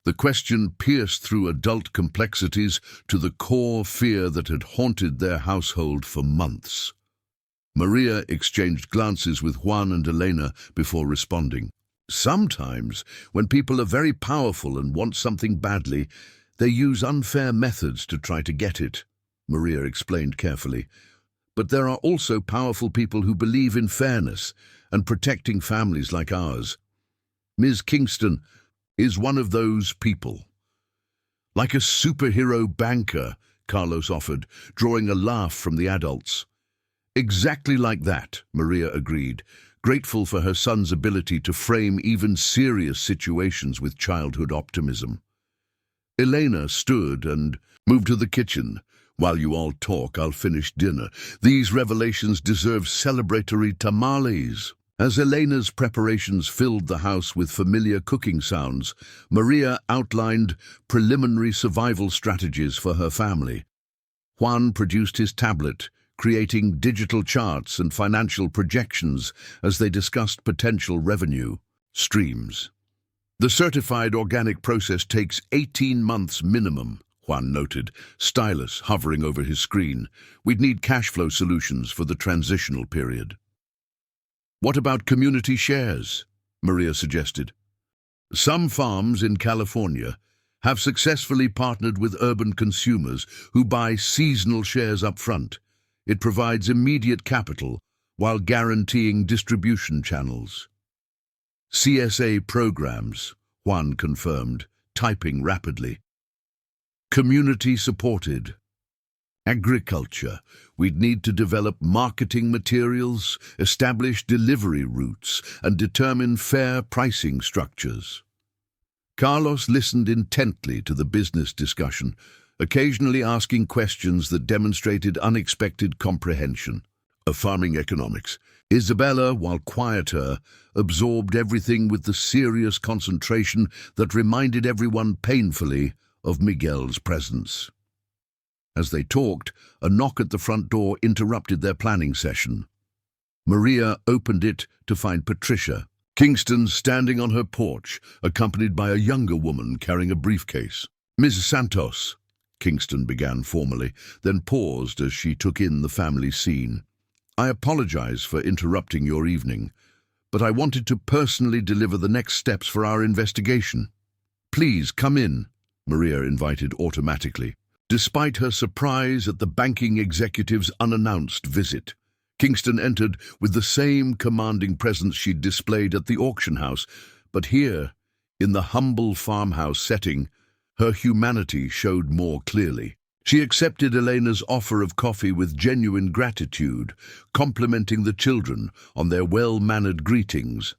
The question pierced through adult complexities to the core fear that had haunted their household for months. Maria exchanged glances with Juan and Elena before responding. "Sometimes, when people are very powerful and want something badly, they use unfair methods to try to get it," Maria explained carefully. "But there are also powerful people who believe in fairness and protecting families like ours. Ms. Kingston is one of those people." "Like a superhero banker," Carlos offered, drawing a laugh from the adults. "Exactly like that," Maria agreed, grateful for her son's ability to frame even serious situations with childhood optimism. Elena stood and moved to the kitchen. "While you all talk, I'll finish dinner. These revelations deserve celebratory tamales." As Elena's preparations filled the house with familiar cooking sounds, Maria outlined preliminary survival strategies for her family. Juan produced his tablet, creating digital charts and financial projections as they discussed potential revenue streams. "The certified organic process takes 18 months minimum," Juan noted, stylus hovering over his screen. "We'd need cash flow solutions for the transitional period." "What about community shares?" Maria suggested. "Some farms in California have successfully partnered with urban consumers who buy seasonal shares up front. It provides immediate capital while guaranteeing distribution channels." "CSA programs," Juan confirmed, typing rapidly. "Community-supported. Agriculture. We'd need to develop marketing materials, establish delivery routes, and determine fair pricing structures." Carlos listened intently to the business discussion, occasionally asking questions that demonstrated unexpected comprehension of farming economics. Isabella, while quieter, absorbed everything with the serious concentration that reminded everyone painfully of Miguel's presence. As they talked, a knock at the front door interrupted their planning session. Maria opened it to find Patricia Kingston standing on her porch, accompanied by a younger woman carrying a briefcase. "Ms. Santos," Kingston began formally, then paused as she took in the family scene. "I apologize for interrupting your evening, but I wanted to personally deliver the next steps for our investigation." "Please come in," Maria invited automatically. Despite her surprise at the banking executive's unannounced visit, Kingston entered with the same commanding presence she'd displayed at the auction house, but here, in the humble farmhouse setting, her humanity showed more clearly. She accepted Elena's offer of coffee with genuine gratitude, complimenting the children on their well-mannered greetings.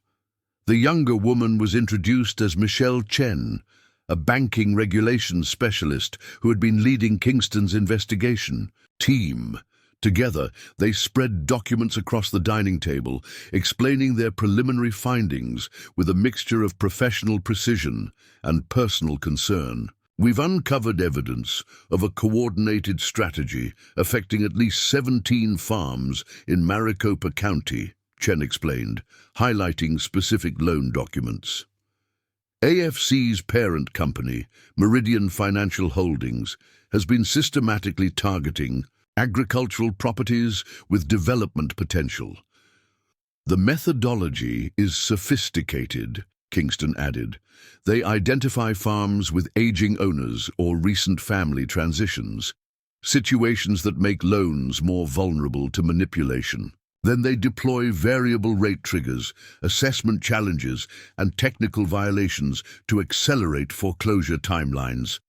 The younger woman was introduced as Michelle Chen, a banking regulations specialist who had been leading Kingston's investigation team. Together, they spread documents across the dining table, explaining their preliminary findings with a mixture of professional precision and personal concern. "We've uncovered evidence of a coordinated strategy affecting at least 17 farms in Maricopa County," Chen explained, highlighting specific loan documents. AFC's parent company, Meridian Financial Holdings, has been systematically targeting agricultural properties with development potential. "The methodology is sophisticated," Kingston added. "They identify farms with aging owners or recent family transitions, situations that make loans more vulnerable to manipulation. Then they deploy variable rate triggers, assessment challenges, and technical violations to accelerate foreclosure timelines."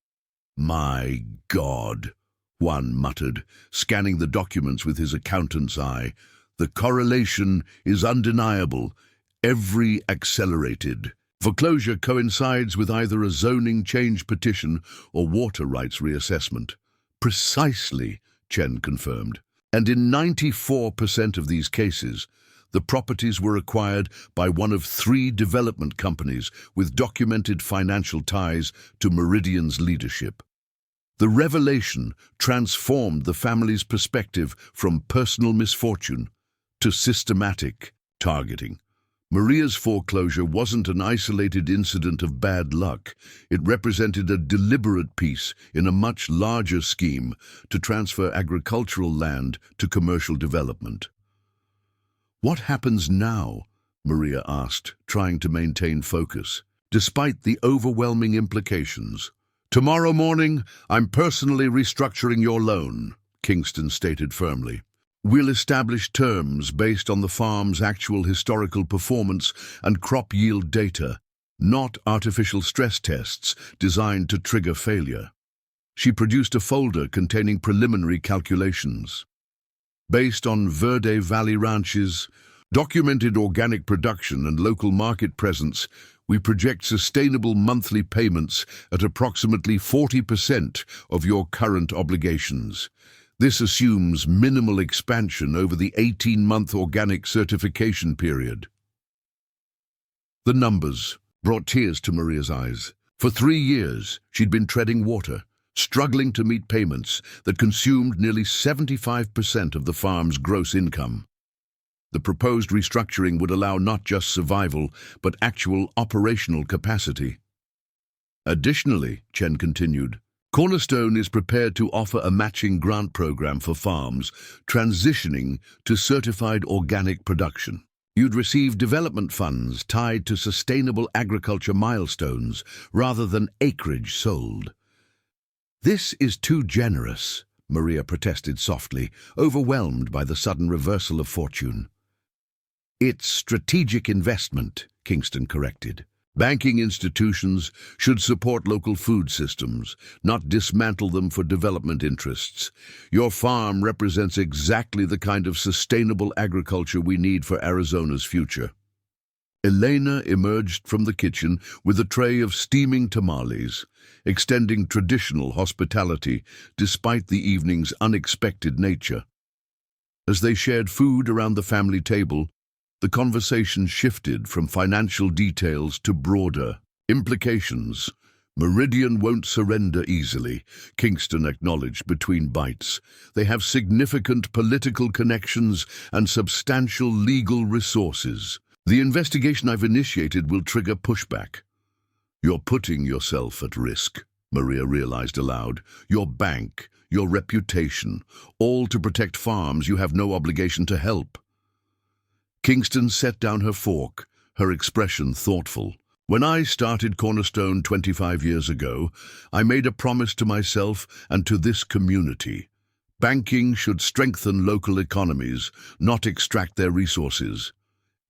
"My God," Juan muttered, scanning the documents with his accountant's eye. "The correlation is undeniable. Every accelerated Foreclosure coincides with either a zoning change petition or water rights reassessment. Precisely, Chen confirmed. And in 94% of these cases, the properties were acquired by one of 3 development companies with documented financial ties to Meridian's leadership. The revelation transformed the family's perspective from personal misfortune to systematic targeting. Maria's foreclosure wasn't an isolated incident of bad luck. It represented a deliberate piece in a much larger scheme to transfer agricultural land to commercial development. "What happens now?" Maria asked, trying to maintain focus, despite the overwhelming implications. "Tomorrow morning, I'm personally restructuring your loan," Kingston stated firmly. "We'll establish terms based on the farm's actual historical performance and crop yield data, not artificial stress tests designed to trigger failure." She produced a folder containing preliminary calculations. Based on Verde Valley Ranch's documented organic production and local market presence, we project sustainable monthly payments at approximately 40% of your current obligations. This assumes minimal expansion over the 18-month organic certification period. The numbers brought tears to Maria's eyes. For 3 years, she'd been treading water, struggling to meet payments that consumed nearly 75% of the farm's gross income. The proposed restructuring would allow not just survival, but actual operational capacity. Additionally, Chen continued, Cornerstone is prepared to offer a matching grant program for farms transitioning to certified organic production. You'd receive development funds tied to sustainable agriculture milestones rather than acreage sold. "This is too generous," Maria protested softly, overwhelmed by the sudden reversal of fortune. "It's strategic investment," Kingston corrected. "Banking institutions should support local food systems, not dismantle them for development interests. Your farm represents exactly the kind of sustainable agriculture we need for Arizona's future." Elena emerged from the kitchen with a tray of steaming tamales, extending traditional hospitality despite the evening's unexpected nature. As they shared food around the family table, the conversation shifted from financial details to broader implications. "Meridian won't surrender easily," Kingston acknowledged between bites. "They have significant political connections and substantial legal resources. The investigation I've initiated will trigger pushback." "You're putting yourself at risk," Maria realized aloud. "Your bank, your reputation, all to protect farms you have no obligation to help." Kingston set down her fork, her expression thoughtful. "When I started Cornerstone 25 years ago, I made a promise to myself and to this community. Banking should strengthen local economies, not extract their resources.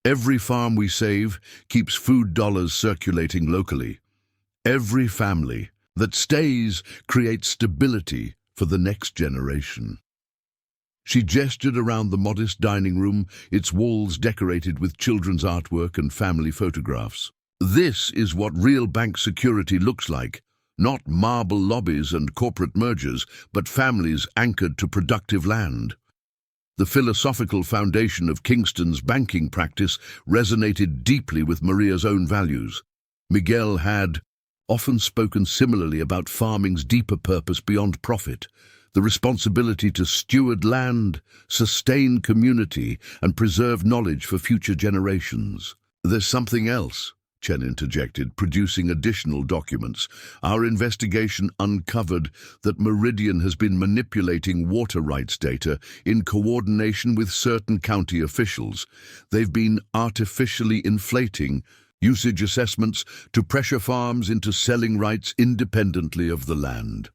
Every farm we save keeps food dollars circulating locally. Every family that stays creates stability for the next generation." She gestured around the modest dining room, its walls decorated with children's artwork and family photographs. "This is what real bank security looks like. Not marble lobbies and corporate mergers, but families anchored to productive land." The philosophical foundation of Kingston's banking practice resonated deeply with Maria's own values. Miguel had often spoken similarly about farming's deeper purpose beyond profit, the responsibility to steward land, sustain community, and preserve knowledge for future generations. "There's something else," Chen interjected, producing additional documents. "Our investigation uncovered that Meridian has been manipulating water rights data in coordination with certain county officials. They've been artificially inflating usage assessments to pressure farms into selling rights independently of the land."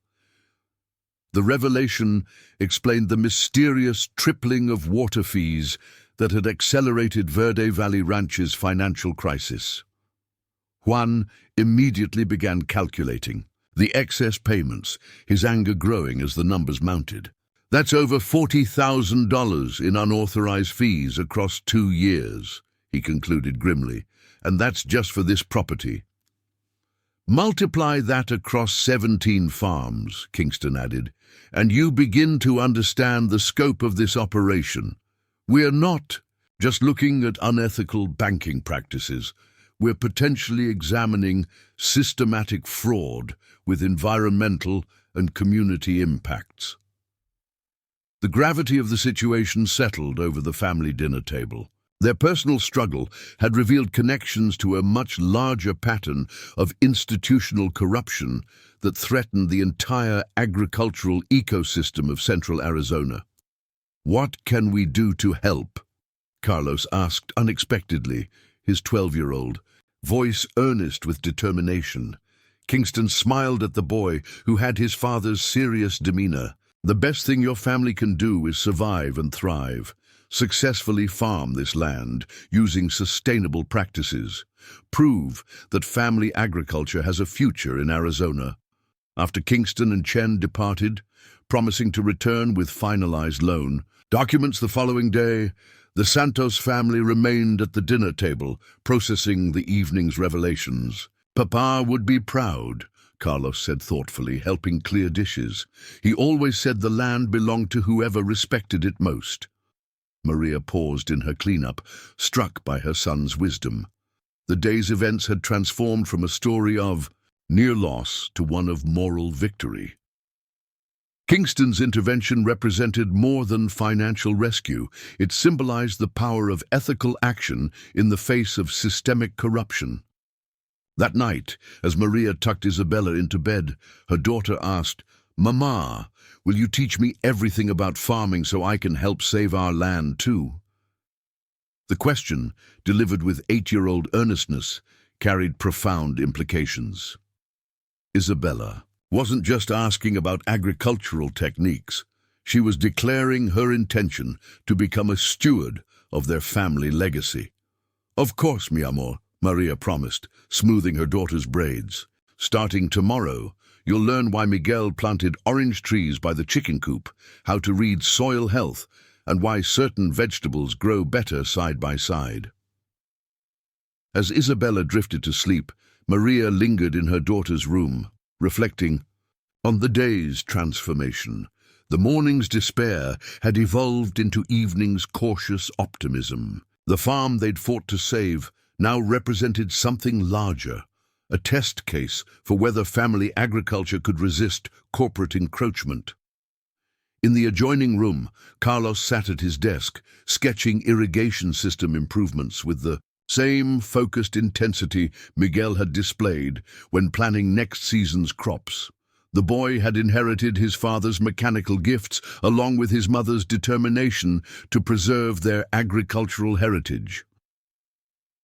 The revelation explained the mysterious tripling of water fees that had accelerated Verde Valley Ranch's financial crisis. Juan immediately began calculating the excess payments, his anger growing as the numbers mounted. "That's over $40,000 in unauthorized fees across 2 years, he concluded grimly. and that's just for this property. Multiply that across 17 farms, Kingston added, and you begin to understand the scope of this operation. We're not just looking at unethical banking practices. We're potentially examining systematic fraud with environmental and community impacts. The gravity of the situation settled over the family dinner table. Their personal struggle had revealed connections to a much larger pattern of institutional corruption that threatened the entire agricultural ecosystem of central Arizona. "What can we do to help?" Carlos asked unexpectedly, his 12-year-old, voice earnest with determination. Kingston smiled at the boy, who had his father's serious demeanor. "The best thing your family can do is survive and thrive. Successfully farm this land using sustainable practices. Prove that family agriculture has a future in Arizona." After Kingston and Chen departed, promising to return with finalized loan documents the following day, the Santos family remained at the dinner table, processing the evening's revelations. "Papa would be proud," Carlos said thoughtfully, helping clear dishes. "He always said the land belonged to whoever respected it most." Maria paused in her cleanup, struck by her son's wisdom. The day's events had transformed from a story of near loss to one of moral victory. Kingston's intervention represented more than financial rescue. It symbolized the power of ethical action in the face of systemic corruption. That night, as Maria tucked Isabella into bed, her daughter asked, "Mama, will you teach me everything about farming so I can help save our land too?" The question, delivered with 8-year-old earnestness, carried profound implications. Isabella wasn't just asking about agricultural techniques. She was declaring her intention to become a steward of their family legacy. "Of course, mi amor," Maria promised, smoothing her daughter's braids. "Starting tomorrow, you'll learn why Miguel planted orange trees by the chicken coop, how to read soil health, and why certain vegetables grow better side by side." As Isabella drifted to sleep, Maria lingered in her daughter's room, reflecting on the day's transformation. The morning's despair had evolved into evening's cautious optimism. The farm they'd fought to save now represented something larger, a test case for whether family agriculture could resist corporate encroachment. In the adjoining room, Carlos sat at his desk, sketching irrigation system improvements with the same focused intensity Miguel had displayed when planning next season's crops. The boy had inherited his father's mechanical gifts along with his mother's determination to preserve their agricultural heritage.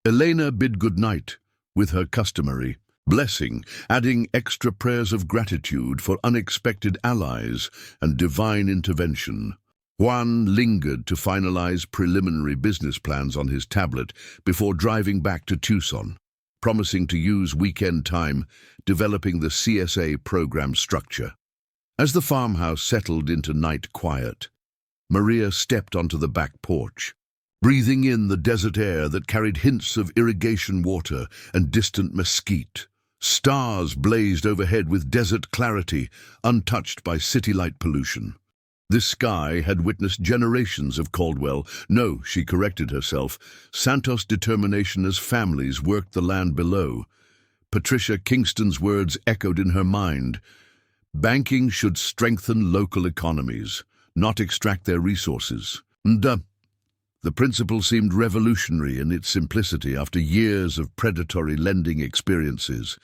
Elena bid goodnight with her customary blessing, adding extra prayers of gratitude for unexpected allies and divine intervention. Juan lingered to finalize preliminary business plans on his tablet before driving back to Tucson, promising to use weekend time developing the CSA program structure. As the farmhouse settled into night quiet, Maria stepped onto the back porch, breathing in the desert air that carried hints of irrigation water and distant mesquite. Stars blazed overhead with desert clarity, untouched by city light pollution. This sky had witnessed generations of no, she corrected herself, Santos determination as families worked the land below. Patricia Kingston's words echoed in her mind. Banking should strengthen local economies, not extract their resources. The principle seemed revolutionary in its simplicity after years of predatory lending experiences.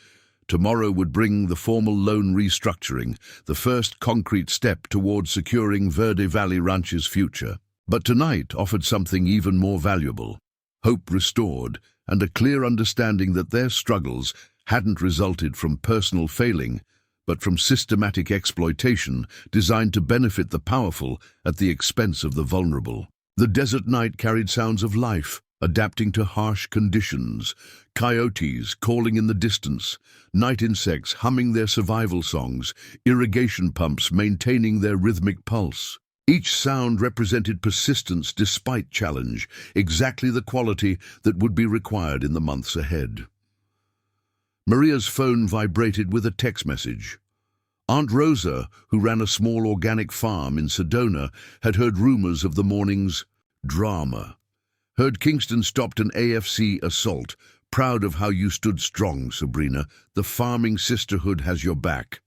Tomorrow would bring the formal loan restructuring, the first concrete step towards securing Verde Valley Ranch's future. But tonight offered something even more valuable, hope restored, and a clear understanding that their struggles hadn't resulted from personal failing, but from systematic exploitation designed to benefit the powerful at the expense of the vulnerable. The desert night carried sounds of life, adapting to harsh conditions. Coyotes calling in the distance, night insects humming their survival songs, irrigation pumps maintaining their rhythmic pulse. Each sound represented persistence despite challenge, exactly the quality that would be required in the months ahead. Maria's phone vibrated with a text message. Aunt Rosa, who ran a small organic farm in Sedona, had heard rumors of the morning's drama. Heard Kingston stopped an AFC assault. Proud of how you stood strong, Sabrina. The farming sisterhood has your back.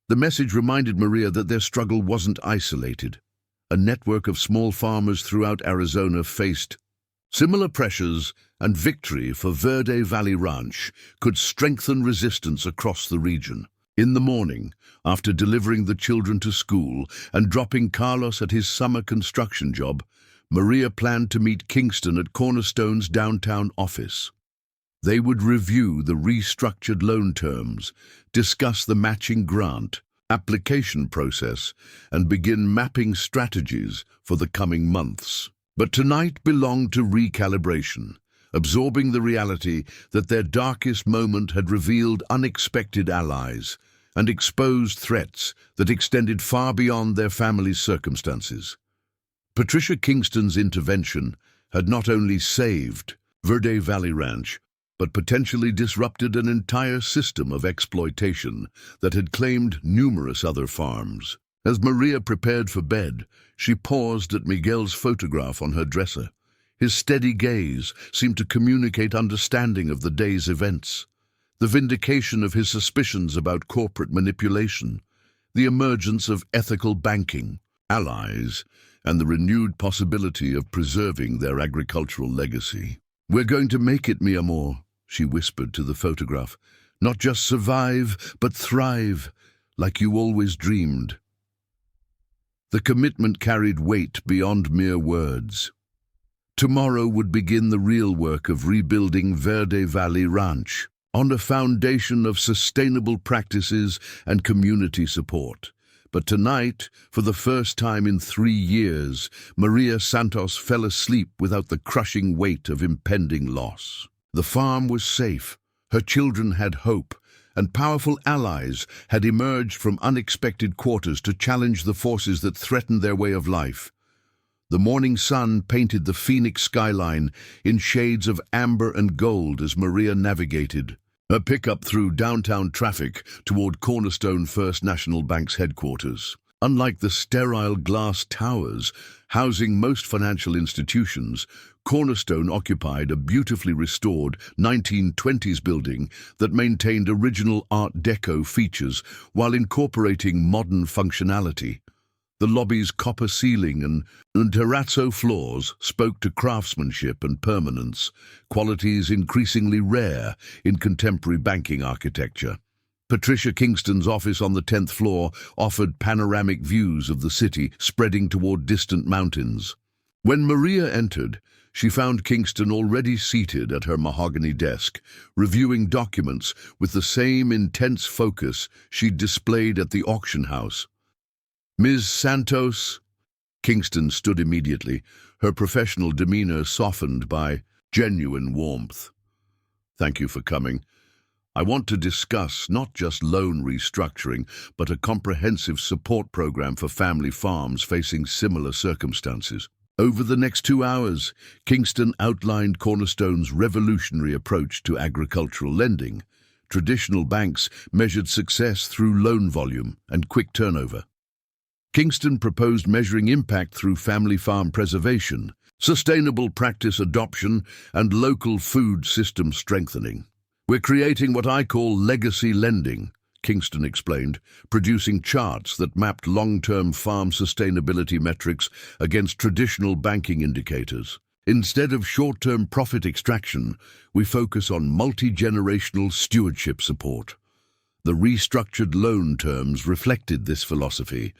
The message reminded Maria that their struggle wasn't isolated. A network of small farmers throughout Arizona faced similar pressures, and victory for Verde Valley Ranch could strengthen resistance across the region. In the morning, after delivering the children to school and dropping Carlos at his summer construction job, Maria planned to meet Kingston at Cornerstone's downtown office. They would review the restructured loan terms, discuss the matching grant application process, and begin mapping strategies for the coming months. But tonight belonged to recalibration, absorbing the reality that their darkest moment had revealed unexpected allies and exposed threats that extended far beyond their family's circumstances. Patricia Kingston's intervention had not only saved Verde Valley Ranch, but potentially disrupted an entire system of exploitation that had claimed numerous other farms. As Maria prepared for bed, she paused at Miguel's photograph on her dresser. His steady gaze seemed to communicate understanding of the day's events, the vindication of his suspicions about corporate manipulation, the emergence of ethical banking, allies, and the renewed possibility of preserving their agricultural legacy. "We're going to make it, mi amor," she whispered to the photograph. "Not just survive, but thrive, like you always dreamed." The commitment carried weight beyond mere words. Tomorrow would begin the real work of rebuilding Verde Valley Ranch on a foundation of sustainable practices and community support. But tonight, for the first time in 3 years, Maria Santos fell asleep without the crushing weight of impending loss. The farm was safe, her children had hope, and powerful allies had emerged from unexpected quarters to challenge the forces that threatened their way of life. The morning sun painted the Phoenix skyline in shades of amber and gold as Maria navigated her pickup through downtown traffic toward Cornerstone First National Bank's headquarters. Unlike the sterile glass towers housing most financial institutions, Cornerstone occupied a beautifully restored 1920s building that maintained original Art Deco features while incorporating modern functionality. The lobby's copper ceiling and terrazzo floors spoke to craftsmanship and permanence, qualities increasingly rare in contemporary banking architecture. Patricia Kingston's office on the 10th floor offered panoramic views of the city spreading toward distant mountains. When Maria entered, she found Kingston already seated at her mahogany desk, reviewing documents with the same intense focus she'd displayed at the auction house. "Ms. Santos?" Kingston stood immediately, her professional demeanor softened by genuine warmth. "Thank you for coming. I want to discuss not just loan restructuring, but a comprehensive support program for family farms facing similar circumstances." Over the next 2 hours, Kingston outlined Cornerstone's revolutionary approach to agricultural lending. Traditional banks measured success through loan volume and quick turnover. Kingston proposed measuring impact through family farm preservation, sustainable practice adoption, and local food system strengthening. "We're creating what I call legacy lending," Kingston explained, producing charts that mapped long-term farm sustainability metrics against traditional banking indicators. "Instead of short-term profit extraction, we focus on multi-generational stewardship support." The restructured loan terms reflected this philosophy.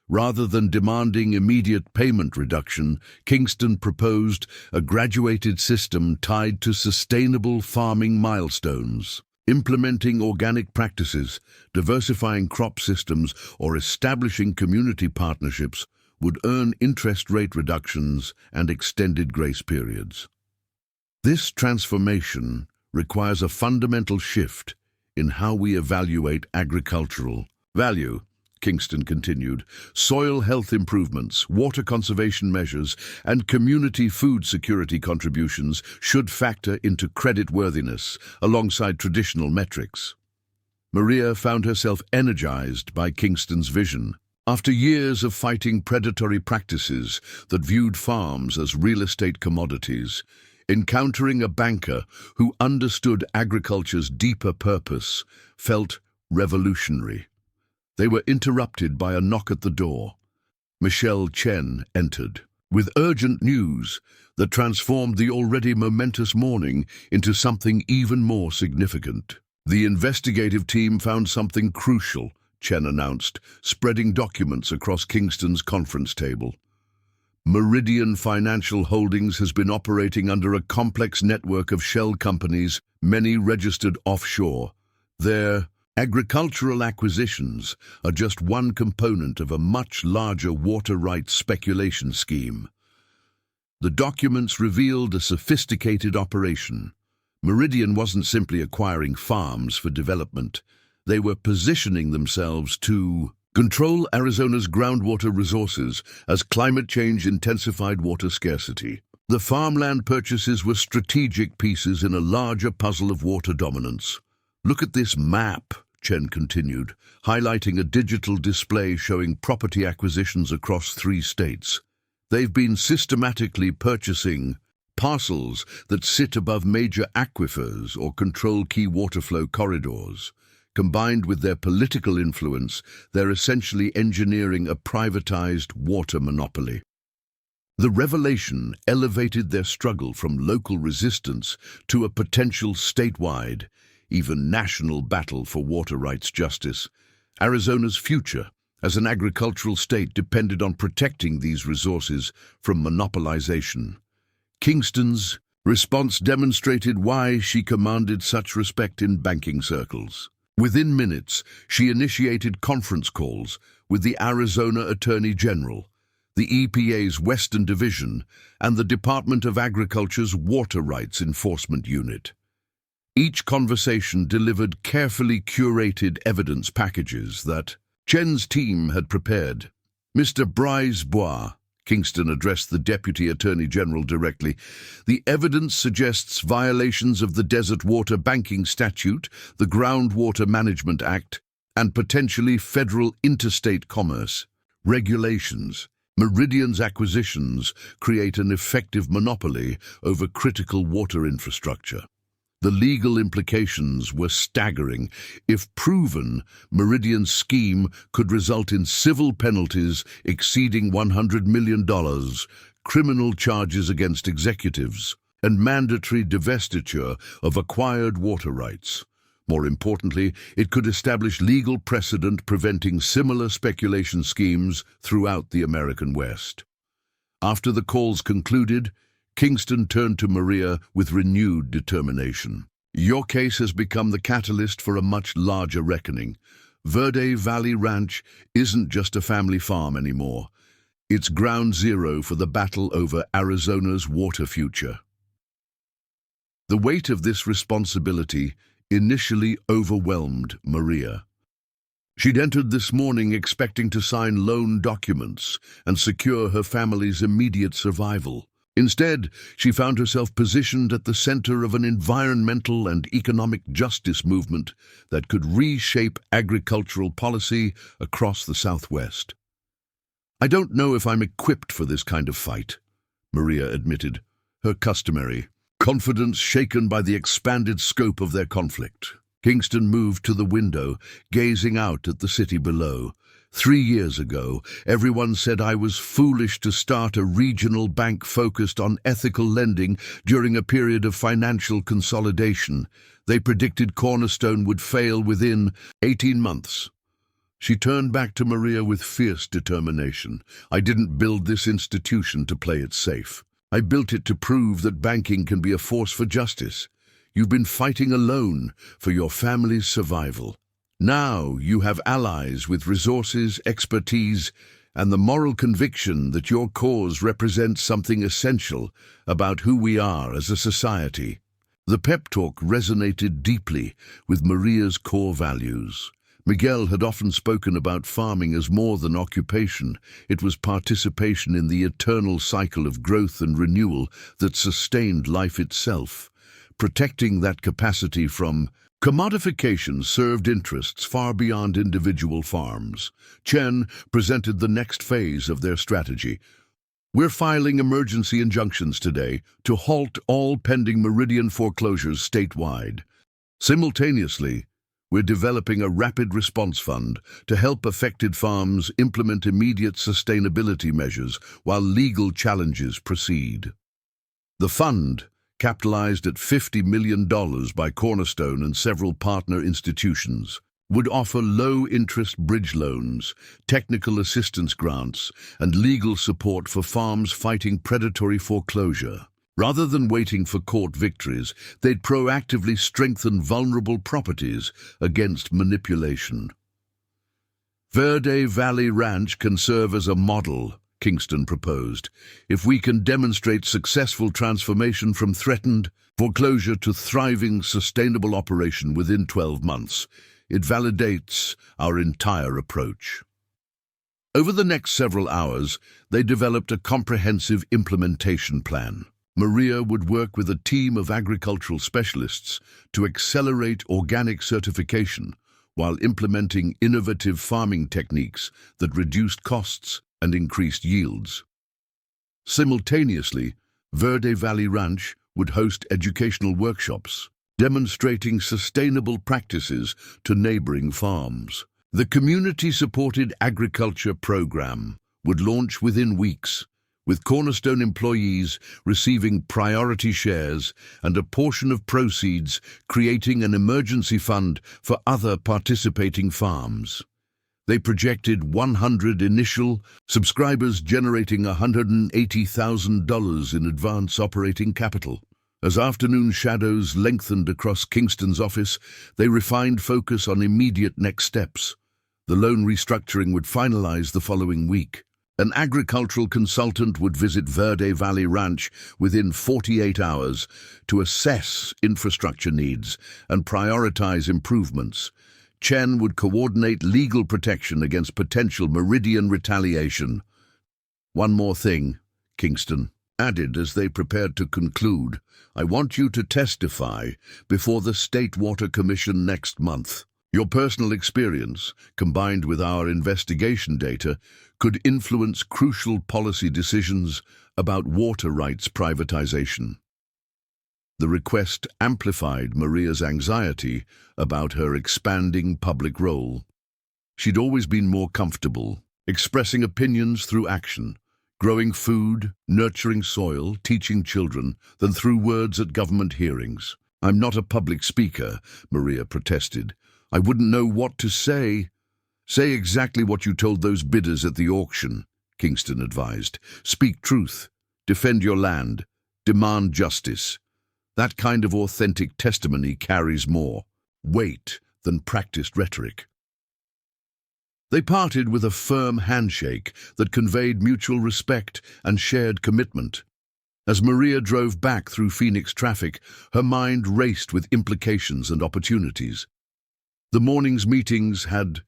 Rather than demanding immediate payment reduction, Kingston proposed a graduated system tied to sustainable farming milestones. Implementing organic practices, diversifying crop systems, or establishing community partnerships would earn interest rate reductions and extended grace periods. This transformation requires a fundamental shift in how we evaluate agricultural value. Kingston continued. Soil health improvements, water conservation measures, and community food security contributions should factor into creditworthiness alongside traditional metrics. Maria found herself energized by Kingston's vision. After years of fighting predatory practices that viewed farms as real estate commodities, encountering a banker who understood agriculture's deeper purpose felt revolutionary. They were interrupted by a knock at the door. Michelle Chen entered, with urgent news that transformed the already momentous morning into something even more significant. The investigative team found something crucial, Chen announced, spreading documents across Kingston's conference table. Meridian Financial Holdings has been operating under a complex network of shell companies, many registered offshore. Their agricultural acquisitions are just one component of a much larger water rights speculation scheme. The documents revealed a sophisticated operation. Meridian wasn't simply acquiring farms for development. They were positioning themselves to control Arizona's groundwater resources as climate change intensified water scarcity. The farmland purchases were strategic pieces in a larger puzzle of water dominance. Look at this map, Chen continued, highlighting a digital display showing property acquisitions across 3 states. They've been systematically purchasing parcels that sit above major aquifers or control key water flow corridors. Combined with their political influence, they're essentially engineering a privatized water monopoly. The revelation elevated their struggle from local resistance to a potential statewide, even national battle for water rights justice. Arizona's future as an agricultural state depended on protecting these resources from monopolization. Kingston's response demonstrated why she commanded such respect in banking circles. Within minutes, she initiated conference calls with the Arizona Attorney General, the EPA's Western Division, and the Department of Agriculture's Water Rights Enforcement Unit. Each conversation delivered carefully curated evidence packages that Chen's team had prepared. Mr. Brisebois, Kingston addressed the Deputy Attorney General directly, the evidence suggests violations of the Desert Water Banking Statute, the Groundwater Management Act, and potentially federal interstate commerce regulations. Meridian's acquisitions create an effective monopoly over critical water infrastructure. The legal implications were staggering. If proven, Meridian's scheme could result in civil penalties exceeding $100 million, criminal charges against executives, and mandatory divestiture of acquired water rights. More importantly, it could establish legal precedent preventing similar speculation schemes throughout the American West. After the calls concluded, Kingston turned to Maria with renewed determination. Your case has become the catalyst for a much larger reckoning. Verde Valley Ranch isn't just a family farm anymore. It's ground zero for the battle over Arizona's water future. The weight of this responsibility initially overwhelmed Maria. She'd entered this morning expecting to sign loan documents and secure her family's immediate survival. Instead, she found herself positioned at the center of an environmental and economic justice movement that could reshape agricultural policy across the Southwest. I don't know if I'm equipped for this kind of fight, Maria admitted, her customary confidence shaken by the expanded scope of their conflict. Kingston moved to the window, gazing out at the city below. 3 years ago, everyone said I was foolish to start a regional bank focused on ethical lending during a period of financial consolidation. They predicted Cornerstone would fail within 18 months. She turned back to Maria with fierce determination. I didn't build this institution to play it safe. I built it to prove that banking can be a force for justice. You've been fighting alone for your family's survival. Now you have allies with resources, expertise, and the moral conviction that your cause represents something essential about who we are as a society. The pep talk resonated deeply with Maria's core values: Miguel had often spoken about farming as more than occupation. It was participation in the eternal cycle of growth and renewal that sustained life itself. Protecting that capacity from commodification served interests far beyond individual farms. Chen presented the next phase of their strategy. We're filing emergency injunctions today to halt all pending Meridian foreclosures statewide. Simultaneously, we're developing a rapid response fund to help affected farms implement immediate sustainability measures while legal challenges proceed. The fund, capitalized at $50 million by Cornerstone and several partner institutions, would offer low-interest bridge loans, technical assistance grants, and legal support for farms fighting predatory foreclosure. Rather than waiting for court victories, they'd proactively strengthen vulnerable properties against manipulation. Verde Valley Ranch can serve as a model, Kingston proposed. If we can demonstrate successful transformation from threatened foreclosure to thriving, sustainable operation within 12 months, it validates our entire approach. Over the next several hours, they developed a comprehensive implementation plan. Maria would work with a team of agricultural specialists to accelerate organic certification while implementing innovative farming techniques that reduced costs and increased yields. Simultaneously, Verde Valley Ranch would host educational workshops, demonstrating sustainable practices to neighboring farms. The community-supported agriculture program would launch within weeks, with Cornerstone employees receiving priority shares and a portion of proceeds creating an emergency fund for other participating farms. They projected 100 initial subscribers, generating $180,000 in advance operating capital. As afternoon shadows lengthened across Kingston's office, they refined focus on immediate next steps. The loan restructuring would finalize the following week. An agricultural consultant would visit Verde Valley Ranch within 48 hours to assess infrastructure needs and prioritize improvements. Chen would coordinate legal protection against potential Meridian retaliation. One more thing, Kingston added as they prepared to conclude. I want you to testify before the State Water Commission next month. Your personal experience, combined with our investigation data, could influence crucial policy decisions about water rights privatization. The request amplified Maria's anxiety about her expanding public role. She'd always been more comfortable expressing opinions through action, growing food, nurturing soil, teaching children, than through words at government hearings. I'm not a public speaker, Maria protested. I wouldn't know what to say. Say exactly what you told those bidders at the auction, Kingston advised. Speak truth, defend your land, demand justice. That kind of authentic testimony carries more weight than practiced rhetoric. They parted with a firm handshake that conveyed mutual respect and shared commitment. As Maria drove back through Phoenix traffic, her mind raced with implications and opportunities. The morning's meetings had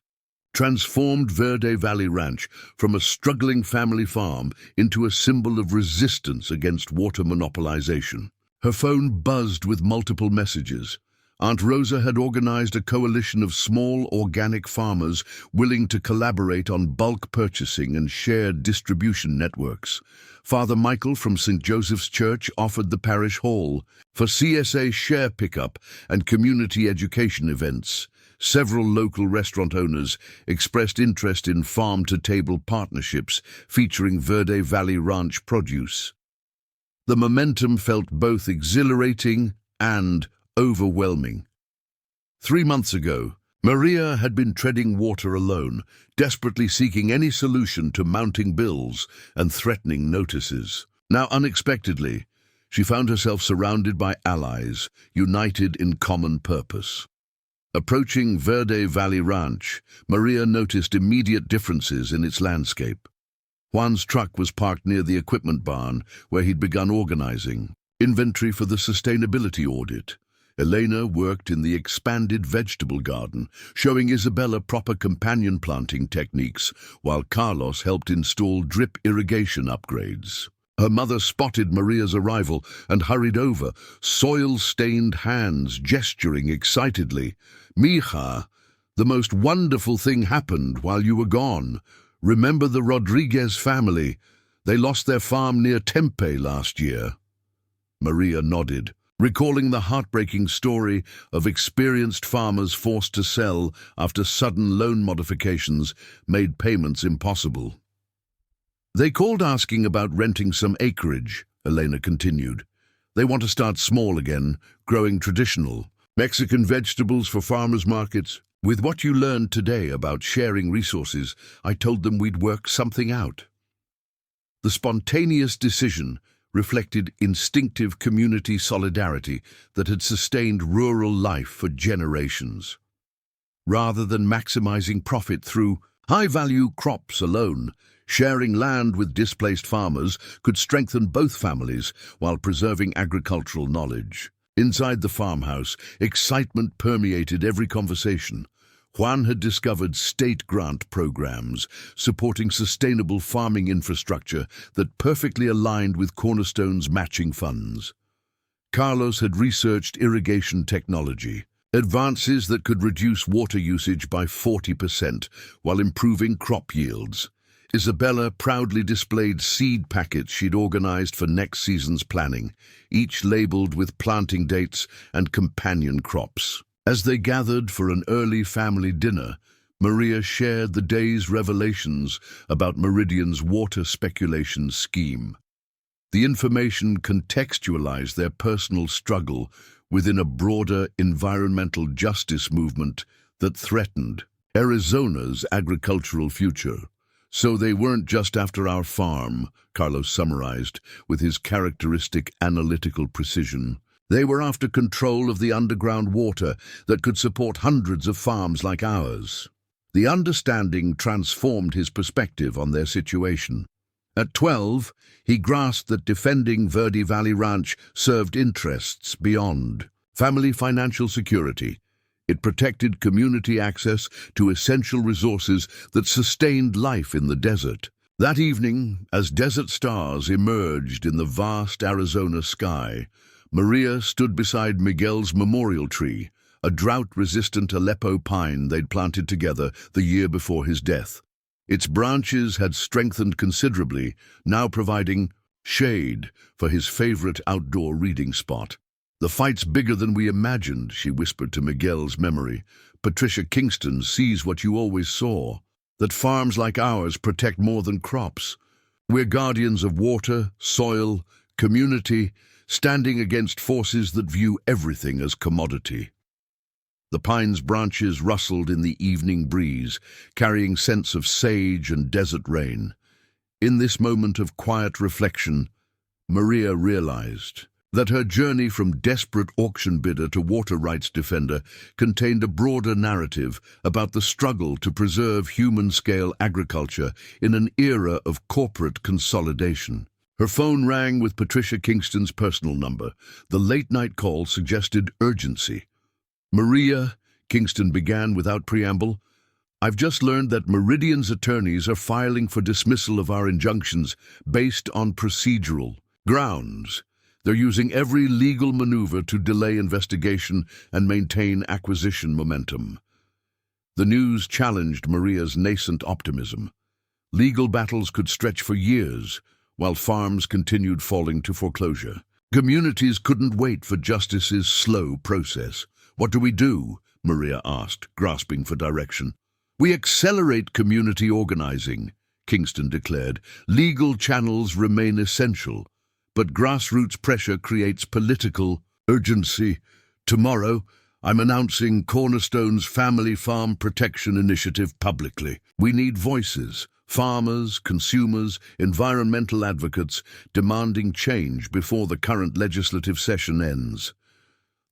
transformed Verde Valley Ranch from a struggling family farm into a symbol of resistance against water monopolization. Her phone buzzed with multiple messages. Aunt Rosa had organized a coalition of small organic farmers willing to collaborate on bulk purchasing and shared distribution networks. Father Michael from St. Joseph's Church offered the parish hall for CSA share pickup and community education events. Several local restaurant owners expressed interest in farm-to-table partnerships featuring Verde Valley Ranch produce. The momentum felt both exhilarating and overwhelming. 3 months ago, Maria had been treading water alone, desperately seeking any solution to mounting bills and threatening notices. Now, unexpectedly, she found herself surrounded by allies, united in common purpose. Approaching Verde Valley Ranch, Maria noticed immediate differences in its landscape. Juan's truck was parked near the equipment barn, where he'd begun organizing inventory for the sustainability audit. Elena worked in the expanded vegetable garden, showing Isabella proper companion planting techniques, while Carlos helped install drip irrigation upgrades. Her mother spotted Maria's arrival and hurried over, soil-stained hands gesturing excitedly. "Mija, the most wonderful thing happened while you were gone. Remember the Rodriguez family? They lost their farm near Tempe last year." Maria nodded, recalling the heartbreaking story of experienced farmers forced to sell after sudden loan modifications made payments impossible. "They called asking about renting some acreage," Elena continued. "They want to start small again, growing traditional Mexican vegetables for farmers' markets. With what you learned today about sharing resources, I told them we'd work something out." The spontaneous decision reflected instinctive community solidarity that had sustained rural life for generations. Rather than maximizing profit through high-value crops alone, sharing land with displaced farmers could strengthen both families while preserving agricultural knowledge. Inside the farmhouse, excitement permeated every conversation. Juan had discovered state grant programs supporting sustainable farming infrastructure that perfectly aligned with Cornerstone's matching funds. Carlos had researched irrigation technology, advances that could reduce water usage by 40% while improving crop yields. Isabella proudly displayed seed packets she'd organized for next season's planning, each labeled with planting dates and companion crops. As they gathered for an early family dinner, Maria shared the day's revelations about Meridian's water speculation scheme. The information contextualized their personal struggle within a broader environmental justice movement that threatened Arizona's agricultural future. "So they weren't just after our farm," Carlos summarized with his characteristic analytical precision. "They were after control of the underground water that could support hundreds of farms like ours." The understanding transformed his perspective on their situation. At 12, he grasped that defending Verde Valley Ranch served interests beyond family financial security. It protected community access to essential resources that sustained life in the desert. That evening, as desert stars emerged in the vast Arizona sky, Maria stood beside Miguel's memorial tree, a drought-resistant Aleppo pine they'd planted together the year before his death. Its branches had strengthened considerably, now providing shade for his favorite outdoor reading spot. "The fight's bigger than we imagined," she whispered to Miguel's memory. "Patricia Kingston sees what you always saw, that farms like ours protect more than crops. We're guardians of water, soil, community, standing against forces that view everything as commodity." The pine's branches rustled in the evening breeze, carrying scents of sage and desert rain. In this moment of quiet reflection, Maria realized that her journey from desperate auction bidder to water rights defender contained a broader narrative about the struggle to preserve human-scale agriculture in an era of corporate consolidation. Her phone rang with Patricia Kingston's personal number. The late-night call suggested urgency. "Maria," Kingston began without preamble, "I've just learned that Meridian's attorneys are filing for dismissal of our injunctions based on procedural grounds. They're using every legal maneuver to delay investigation and maintain acquisition momentum." The news challenged Maria's nascent optimism. Legal battles could stretch for years, while farms continued falling to foreclosure. Communities couldn't wait for justice's slow process. "What do we do?" Maria asked, grasping for direction. "We accelerate community organizing," Kingston declared. "Legal channels remain essential, but grassroots pressure creates political urgency. Tomorrow, I'm announcing Cornerstone's Family Farm Protection Initiative publicly. We need voices, farmers, consumers, environmental advocates, demanding change before the current legislative session ends."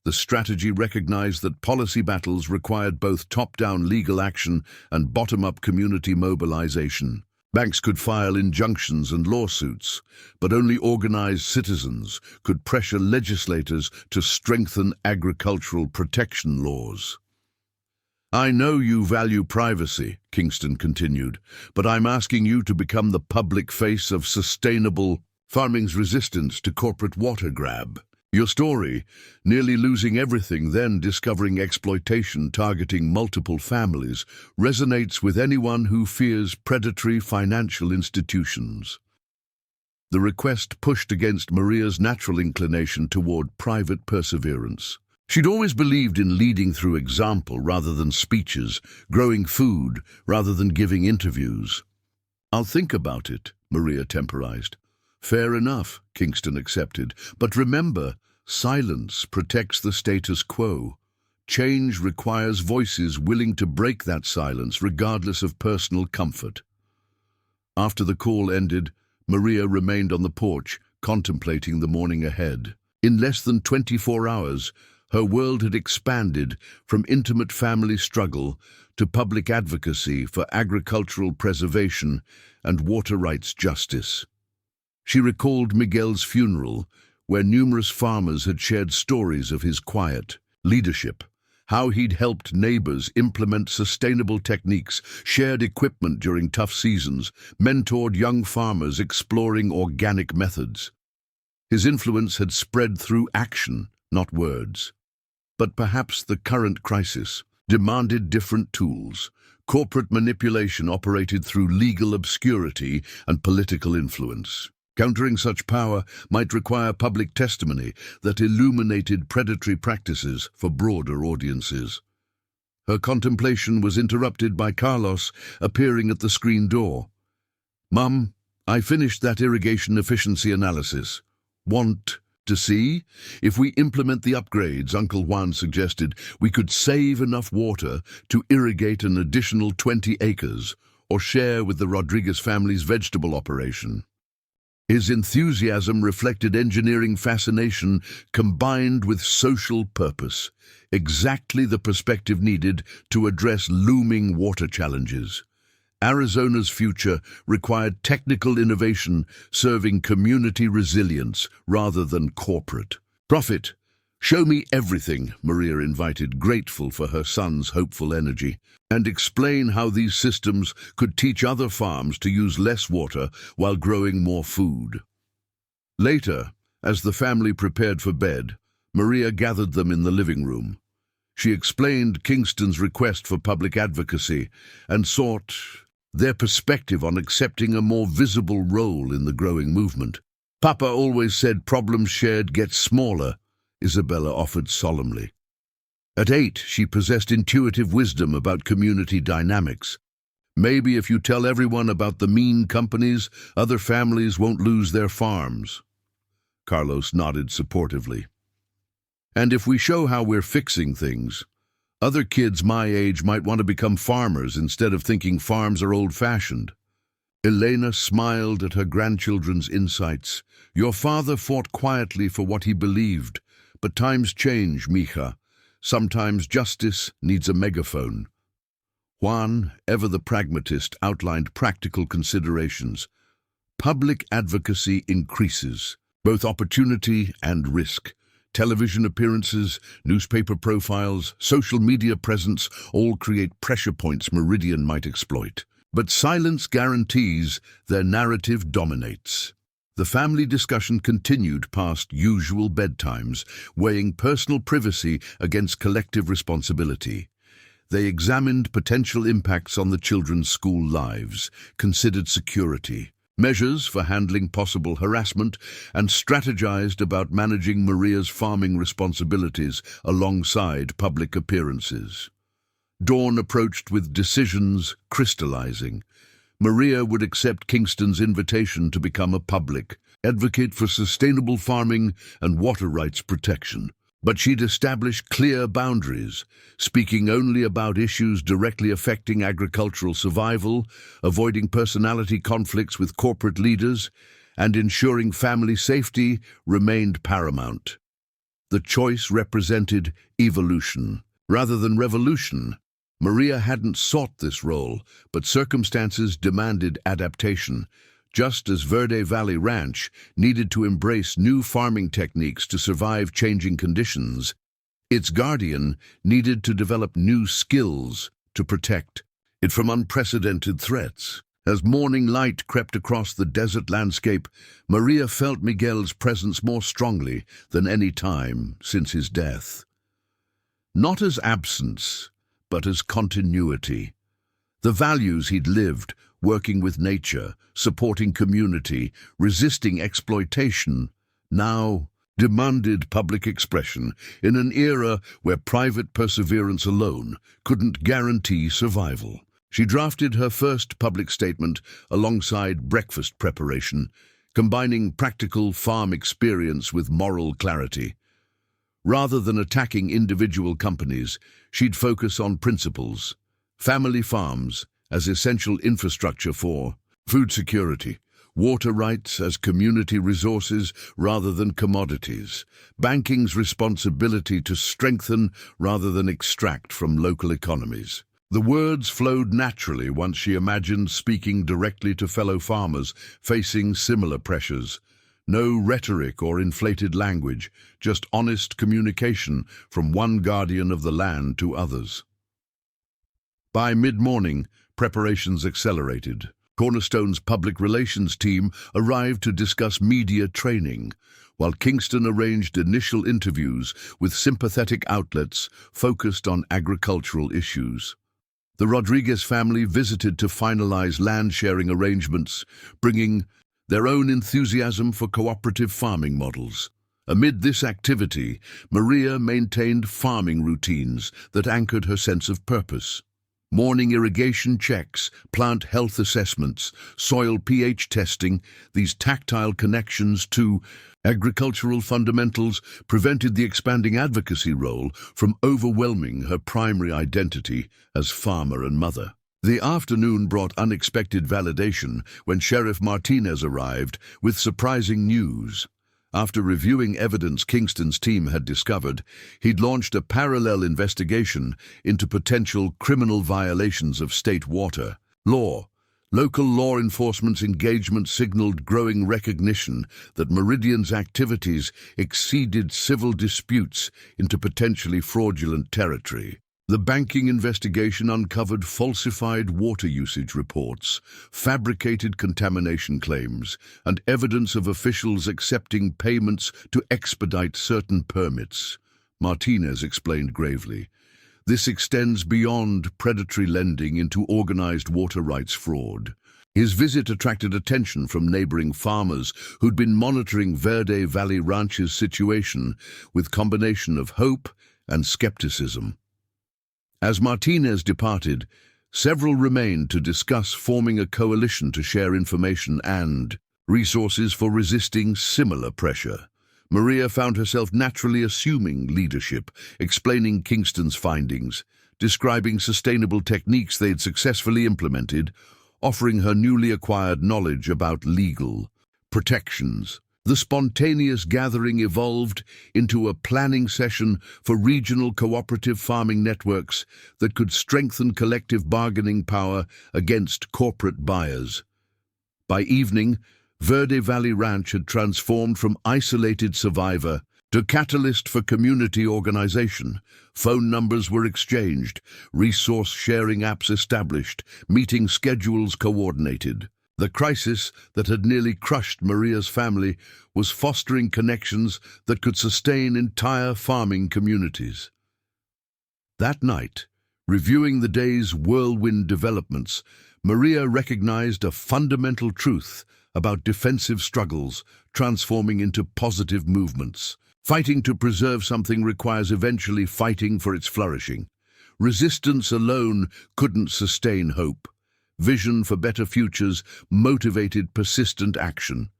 The strategy recognized that policy battles required both top-down legal action and bottom-up community mobilization. Banks could file injunctions and lawsuits, but only organized citizens could pressure legislators to strengthen agricultural protection laws. "I know you value privacy," Kingston continued, "but I'm asking you to become the public face of sustainable farming's resistance to corporate water grab. Your story, nearly losing everything, then discovering exploitation targeting multiple families, resonates with anyone who fears predatory financial institutions." The request pushed against Maria's natural inclination toward private perseverance. She'd always believed in leading through example rather than speeches, growing food rather than giving interviews. "I'll think about it," Maria temporized. "Fair enough," Kingston accepted. "But remember, silence protects the status quo. Change requires voices willing to break that silence regardless of personal comfort." After the call ended, Maria remained on the porch, contemplating the morning ahead. In less than 24 hours, her world had expanded from intimate family struggle to public advocacy for agricultural preservation and water rights justice. She recalled Miguel's funeral, where numerous farmers had shared stories of his quiet leadership, how he'd helped neighbors implement sustainable techniques, shared equipment during tough seasons, mentored young farmers exploring organic methods. His influence had spread through action, not words. But perhaps the current crisis demanded different tools. Corporate manipulation operated through legal obscurity and political influence. Countering such power might require public testimony that illuminated predatory practices for broader audiences. Her contemplation was interrupted by Carlos appearing at the screen door. "Mum, I finished that irrigation efficiency analysis. Want to see? If we implement the upgrades Uncle Juan suggested, we could save enough water to irrigate an additional 20 acres or share with the Rodriguez family's vegetable operation." His enthusiasm reflected engineering fascination combined with social purpose, exactly the perspective needed to address looming water challenges. Arizona's future required technical innovation serving community resilience rather than corporate profit. "Show me everything," Maria invited, grateful for her son's hopeful energy, "and explain how these systems could teach other farms to use less water while growing more food." Later, as the family prepared for bed, Maria gathered them in the living room. She explained Kingston's request for public advocacy and sought their perspective on accepting a more visible role in the growing movement. "Papa always said problems shared get smaller," Isabella offered solemnly. At 8, she possessed intuitive wisdom about community dynamics. "Maybe if you tell everyone about the mean companies, other families won't lose their farms." Carlos nodded supportively. "And if we show how we're fixing things, other kids my age might want to become farmers instead of thinking farms are old-fashioned." Elena smiled at her grandchildren's insights. "Your father fought quietly for what he believed, but times change, mija. Sometimes justice needs a megaphone." Juan, ever the pragmatist, outlined practical considerations. Public advocacy increases, both opportunity and risk. Television appearances, newspaper profiles, social media presence all create pressure points Meridian might exploit. But silence guarantees their narrative dominates. The family discussion continued past usual bedtimes, weighing personal privacy against collective responsibility. They examined potential impacts on the children's school lives, considered security, measures for handling possible harassment, and strategized about managing Maria's farming responsibilities alongside public appearances. Dawn approached with decisions crystallizing. Maria would accept Kingston's invitation to become a public advocate for sustainable farming and water rights protection. But she'd establish clear boundaries, speaking only about issues directly affecting agricultural survival, avoiding personality conflicts with corporate leaders, and ensuring family safety remained paramount. The choice represented evolution rather than revolution, Maria hadn't sought this role, but circumstances demanded adaptation, just as Verde Valley Ranch needed to embrace new farming techniques to survive changing conditions. Its guardian needed to develop new skills to protect it from unprecedented threats. As morning light crept across the desert landscape, Maria felt Miguel's presence more strongly than any time since his death. Not as absence, but as continuity. The values he'd lived, working with nature, supporting community, resisting exploitation, now demanded public expression in an era where private perseverance alone couldn't guarantee survival. She drafted her first public statement alongside breakfast preparation, combining practical farm experience with moral clarity. Rather than attacking individual companies, she'd focus on principles, family farms as essential infrastructure for food security, water rights as community resources rather than commodities, banking's responsibility to strengthen rather than extract from local economies. The words flowed naturally once she imagined speaking directly to fellow farmers facing similar pressures. No rhetoric or inflated language, just honest communication from one guardian of the land to others. By mid-morning, preparations accelerated. Cornerstone's public relations team arrived to discuss media training, while Kingston arranged initial interviews with sympathetic outlets focused on agricultural issues. The Rodriguez family visited to finalize land-sharing arrangements, bringing their own enthusiasm for cooperative farming models. Amid this activity, Maria maintained farming routines that anchored her sense of purpose. Morning irrigation checks, plant health assessments, soil pH testing, these tactile connections to agricultural fundamentals prevented the expanding advocacy role from overwhelming her primary identity as farmer and mother. The afternoon brought unexpected validation when Sheriff Martinez arrived with surprising news. After reviewing evidence Kingston's team had discovered, he'd launched a parallel investigation into potential criminal violations of state water law. Local law enforcement's engagement signaled growing recognition that Meridian's activities exceeded civil disputes into potentially fraudulent territory. The banking investigation uncovered falsified water usage reports, fabricated contamination claims, and evidence of officials accepting payments to expedite certain permits. Martinez explained gravely, "This extends beyond predatory lending into organized water rights fraud." His visit attracted attention from neighboring farmers who'd been monitoring Verde Valley Ranch's situation with combination of hope and skepticism. As Martinez departed, several remained to discuss forming a coalition to share information and resources for resisting similar pressure. Maria found herself naturally assuming leadership, explaining Kingston's findings, describing sustainable techniques they'd successfully implemented, offering her newly acquired knowledge about legal protections. The spontaneous gathering evolved into a planning session for regional cooperative farming networks that could strengthen collective bargaining power against corporate buyers. By evening, Verde Valley Ranch had transformed from isolated survivor to catalyst for community organization. Phone numbers were exchanged, resource-sharing apps established, meeting schedules coordinated. The crisis that had nearly crushed Maria's family was fostering connections that could sustain entire farming communities. That night, reviewing the day's whirlwind developments, Maria recognized a fundamental truth about defensive struggles transforming into positive movements. Fighting to preserve something requires eventually fighting for its flourishing. Resistance alone couldn't sustain hope. Vision for better futures motivated persistent action.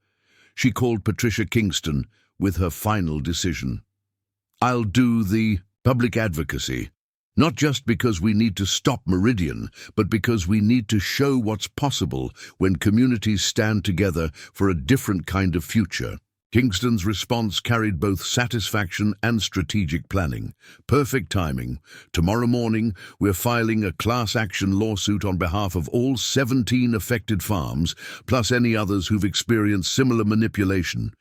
She called Patricia Kingston with her final decision. "I'll do the public advocacy, not just because we need to stop Meridian, but because we need to show what's possible when communities stand together for a different kind of future." Kingston's response carried both satisfaction and strategic planning. Perfect timing. Tomorrow morning, we're filing a class action lawsuit on behalf of all 17 affected farms, plus any others who've experienced similar manipulation.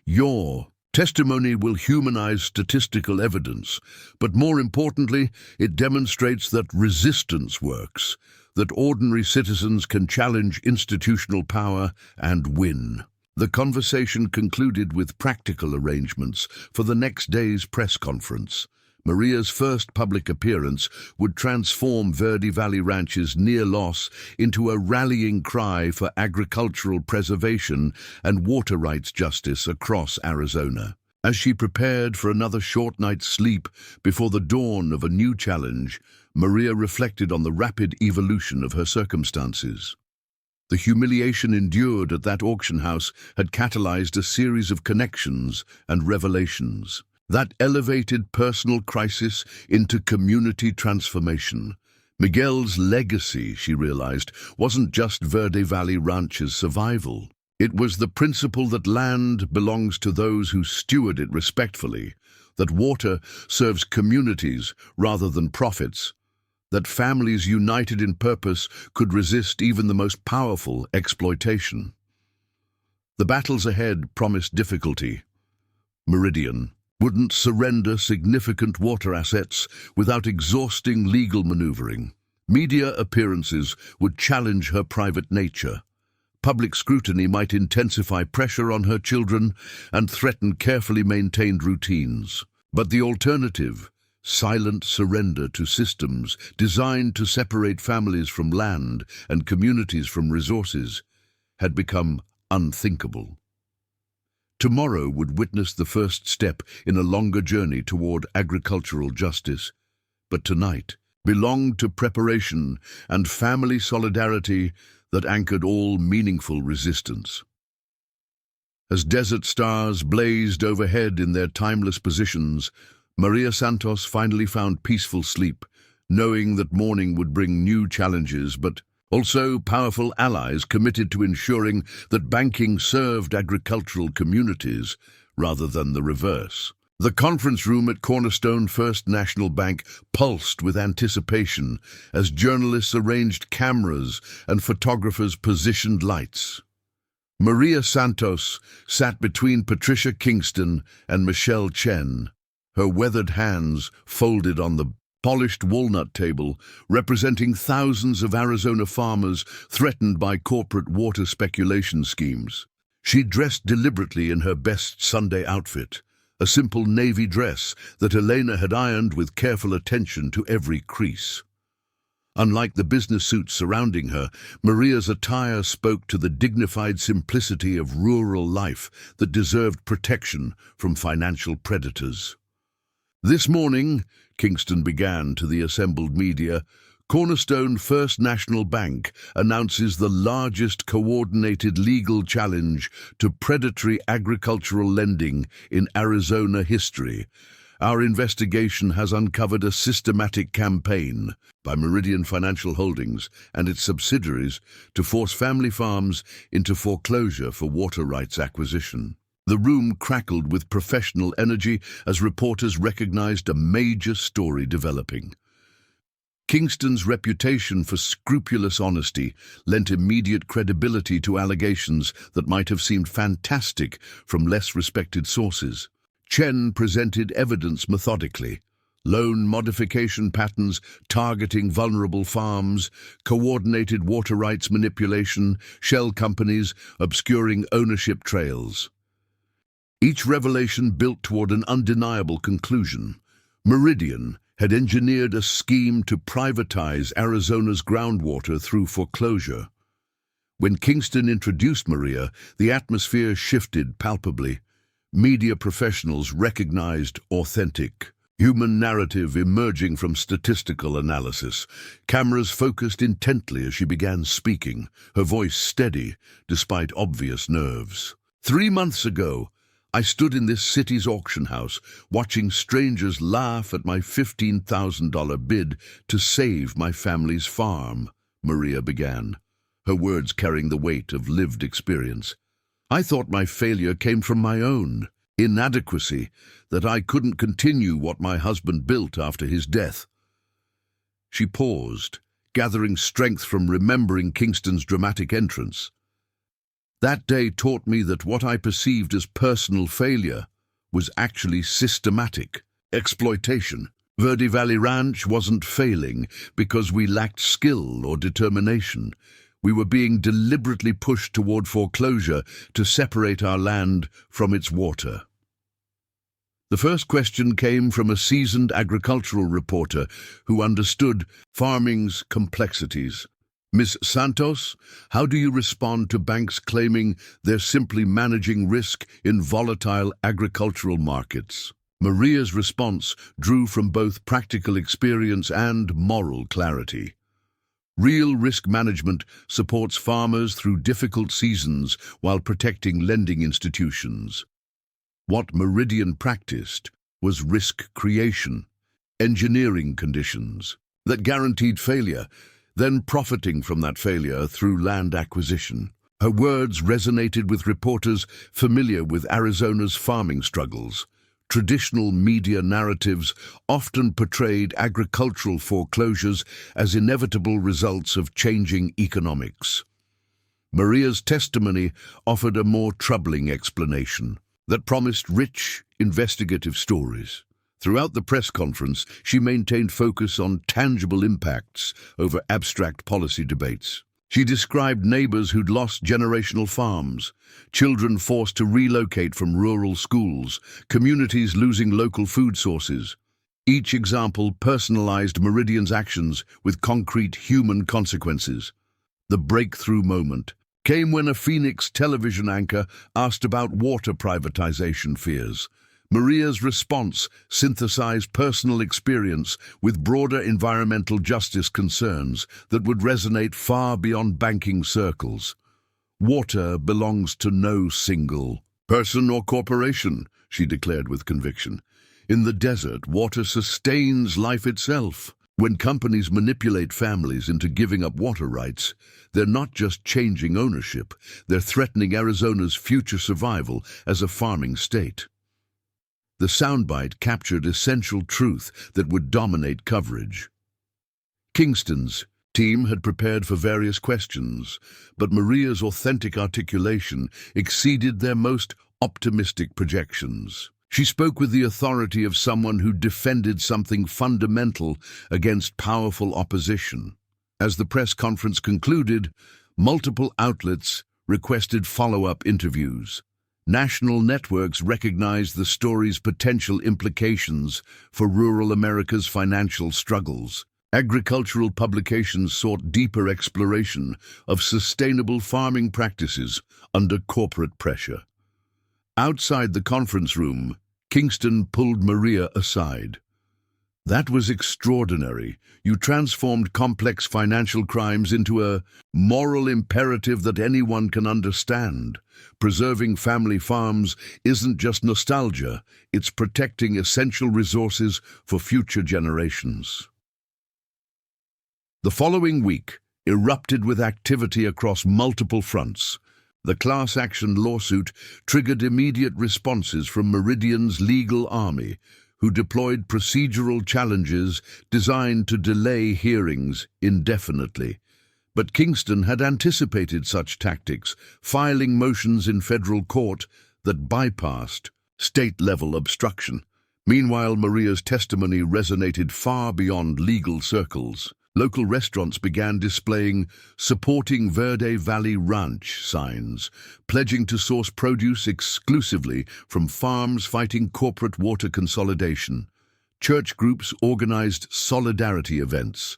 Your testimony will humanize statistical evidence, but more importantly, it demonstrates that resistance works, that ordinary citizens can challenge institutional power and win. The conversation concluded with practical arrangements for the next day's press conference. Maria's first public appearance would transform Verde Valley Ranch's near loss into a rallying cry for agricultural preservation and water rights justice across Arizona. As she prepared for another short night's sleep before the dawn of a new challenge, Maria reflected on the rapid evolution of her circumstances. The humiliation endured at that auction house had catalyzed a series of connections and revelations. That elevated personal crisis into community transformation. Miguel's legacy, she realized, wasn't just Verde Valley Ranch's survival. It was the principle that land belongs to those who steward it respectfully, that water serves communities rather than profits, that families united in purpose could resist even the most powerful exploitation. The battles ahead promised difficulty. Meridian wouldn't surrender significant water assets without exhausting legal maneuvering. Media appearances would challenge her private nature. Public scrutiny might intensify pressure on her children and threaten carefully maintained routines. But the alternative, silent surrender to systems designed to separate families from land and communities from resources, had become unthinkable. Tomorrow would witness the first step in a longer journey toward agricultural justice, but tonight belonged to preparation and family solidarity that anchored all meaningful resistance. As desert stars blazed overhead in their timeless positions, Maria Santos finally found peaceful sleep, knowing that morning would bring new challenges, but also powerful allies committed to ensuring that banking served agricultural communities rather than the reverse. The conference room at Cornerstone First National Bank pulsed with anticipation as journalists arranged cameras and photographers positioned lights. Maria Santos sat between Patricia Kingston and Michelle Chen, her weathered hands folded on the polished walnut table, representing thousands of Arizona farmers threatened by corporate water speculation schemes. She dressed deliberately in her best Sunday outfit, a simple navy dress that Elena had ironed with careful attention to every crease. Unlike the business suits surrounding her, Maria's attire spoke to the dignified simplicity of rural life that deserved protection from financial predators. This morning, Kingston began to the assembled media, Cornerstone First National Bank announces the largest coordinated legal challenge to predatory agricultural lending in Arizona history. Our investigation has uncovered a systematic campaign by Meridian Financial Holdings and its subsidiaries to force family farms into foreclosure for water rights acquisition. The room crackled with professional energy as reporters recognized a major story developing. Kingston's reputation for scrupulous honesty lent immediate credibility to allegations that might have seemed fantastic from less respected sources. Chen presented evidence methodically. Loan modification patterns targeting vulnerable farms, coordinated water rights manipulation, shell companies obscuring ownership trails. Each revelation built toward an undeniable conclusion. Meridian had engineered a scheme to privatize Arizona's groundwater through foreclosure. When Kingston introduced Maria, the atmosphere shifted palpably. Media professionals recognized authentic, human narrative emerging from statistical analysis. Cameras focused intently as she began speaking, her voice steady despite obvious nerves. 3 months ago, I stood in this city's auction house, watching strangers laugh at my $15,000 bid to save my family's farm, Maria began, her words carrying the weight of lived experience. I thought my failure came from my own inadequacy, that I couldn't continue what my husband built after his death. She paused, gathering strength from remembering Kingston's dramatic entrance. That day taught me that what I perceived as personal failure was actually systematic exploitation. Verde Valley Ranch wasn't failing because we lacked skill or determination. We were being deliberately pushed toward foreclosure to separate our land from its water. The first question came from a seasoned agricultural reporter who understood farming's complexities. Ms. Santos, how do you respond to banks claiming they're simply managing risk in volatile agricultural markets? Maria's response drew from both practical experience and moral clarity. Real risk management supports farmers through difficult seasons while protecting lending institutions. What Meridian practiced was risk creation, engineering conditions that guaranteed failure, then profiting from that failure through land acquisition. Her words resonated with reporters familiar with Arizona's farming struggles. Traditional media narratives often portrayed agricultural foreclosures as inevitable results of changing economics. Maria's testimony offered a more troubling explanation that promised rich, investigative stories. Throughout the press conference, she maintained focus on tangible impacts over abstract policy debates. She described neighbors who'd lost generational farms, children forced to relocate from rural schools, communities losing local food sources. Each example personalized Meridian's actions with concrete human consequences. The breakthrough moment came when a Phoenix television anchor asked about water privatization fears. Maria's response synthesized personal experience with broader environmental justice concerns that would resonate far beyond banking circles. Water belongs to no single person or corporation, she declared with conviction. In the desert, water sustains life itself. When companies manipulate families into giving up water rights, they're not just changing ownership, they're threatening Arizona's future survival as a farming state. The soundbite captured essential truth that would dominate coverage. Kingston's team had prepared for various questions, but Maria's authentic articulation exceeded their most optimistic projections. She spoke with the authority of someone who defended something fundamental against powerful opposition. As the press conference concluded, multiple outlets requested follow-up interviews. National networks recognized the story's potential implications for rural America's financial struggles. Agricultural publications sought deeper exploration of sustainable farming practices under corporate pressure. Outside the conference room, Kingston pulled Maria aside. That was extraordinary. You transformed complex financial crimes into a moral imperative that anyone can understand. Preserving family farms isn't just nostalgia, it's protecting essential resources for future generations. The following week erupted with activity across multiple fronts. The class action lawsuit triggered immediate responses from Meridian's legal army, who deployed procedural challenges designed to delay hearings indefinitely. But Kingston had anticipated such tactics, filing motions in federal court that bypassed state-level obstruction. Meanwhile, Maria's testimony resonated far beyond legal circles. Local restaurants began displaying "Supporting Verde Valley Ranch" signs, pledging to source produce exclusively from farms fighting corporate water consolidation. Church groups organized solidarity events,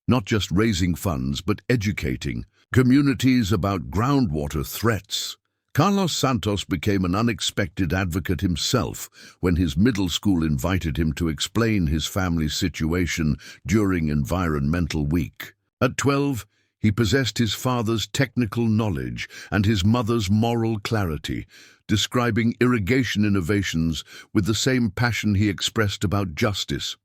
not just raising funds but educating communities about groundwater threats. Carlos Santos became an unexpected advocate himself when his middle school invited him to explain his family's situation during Environmental Week. At 12, he possessed his father's technical knowledge and his mother's moral clarity, describing irrigation innovations with the same passion he expressed about justice.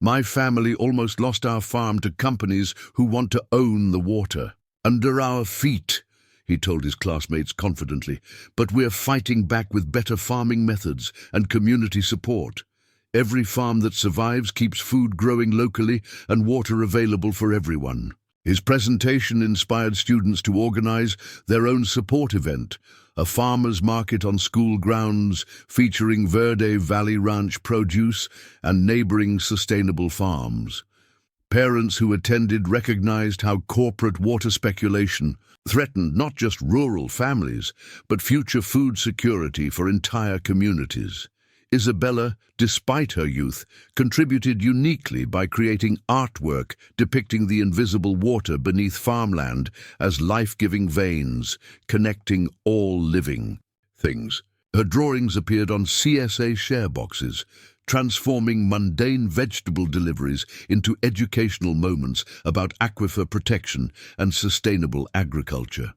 "My family almost lost our farm to companies who want to own the water. Under our feet, he told his classmates confidently, but we're fighting back with better farming methods and community support. Every farm that survives keeps food growing locally and water available for everyone. His presentation inspired students to organize their own support event, a farmers' market on school grounds featuring Verde Valley Ranch produce and neighboring sustainable farms. Parents who attended recognized how corporate water speculation threatened not just rural families, but future food security for entire communities. Isabella, despite her youth, contributed uniquely by creating artwork depicting the invisible water beneath farmland as life-giving veins connecting all living things. Her drawings appeared on CSA share boxes, transforming mundane vegetable deliveries into educational moments about aquifer protection and sustainable agriculture.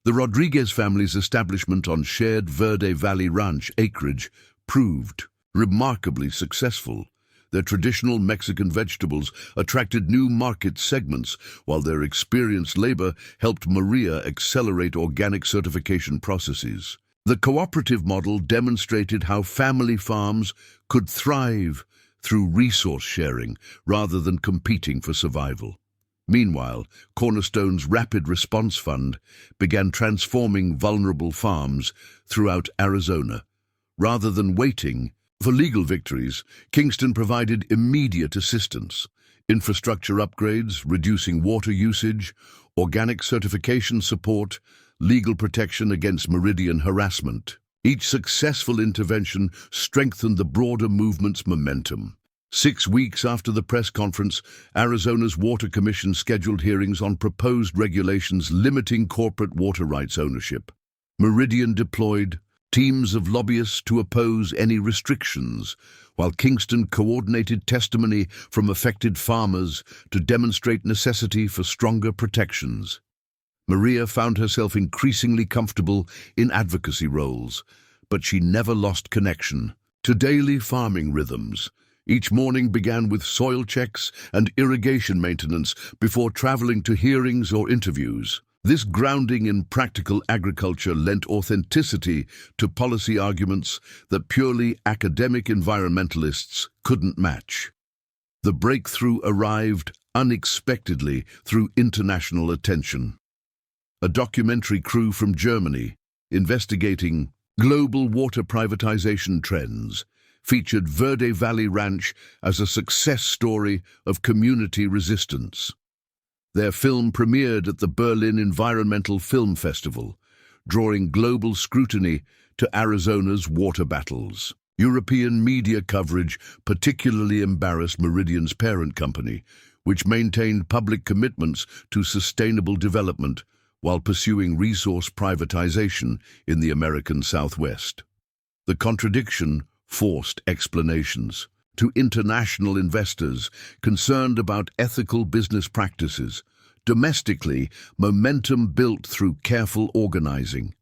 The Rodriguez family's establishment on shared Verde Valley Ranch acreage proved remarkably successful. Their traditional Mexican vegetables attracted new market segments, while their experienced labor helped Maria accelerate organic certification processes. The cooperative model demonstrated how family farms could thrive through resource sharing rather than competing for survival. Meanwhile, Cornerstone's Rapid Response Fund began transforming vulnerable farms throughout Arizona. Rather than waiting for legal victories, Kingston provided immediate assistance: infrastructure upgrades, reducing water usage, organic certification support, legal protection against meridian harassment. Each successful intervention strengthened the broader movement's momentum. 6 weeks after the press conference, Arizona's Water Commission scheduled hearings on proposed regulations limiting corporate water rights ownership. Meridian deployed teams of lobbyists to oppose any restrictions, while Kingston coordinated testimony from affected farmers to demonstrate necessity for stronger protections. Maria found herself increasingly comfortable in advocacy roles, but she never lost connection to daily farming rhythms. Each morning began with soil checks and irrigation maintenance before traveling to hearings or interviews. This grounding in practical agriculture lent authenticity to policy arguments that purely academic environmentalists couldn't match. The breakthrough arrived unexpectedly through international attention. A documentary crew from Germany, investigating global water privatization trends, featured Verde Valley Ranch as a success story of community resistance. Their film premiered at the Berlin Environmental Film Festival, drawing global scrutiny to Arizona's water battles. European media coverage particularly embarrassed Meridian's parent company, which maintained public commitments to sustainable development while pursuing resource privatization in the American Southwest. The contradiction forced explanations. To international investors concerned about ethical business practices, domestically, momentum built through careful organizing.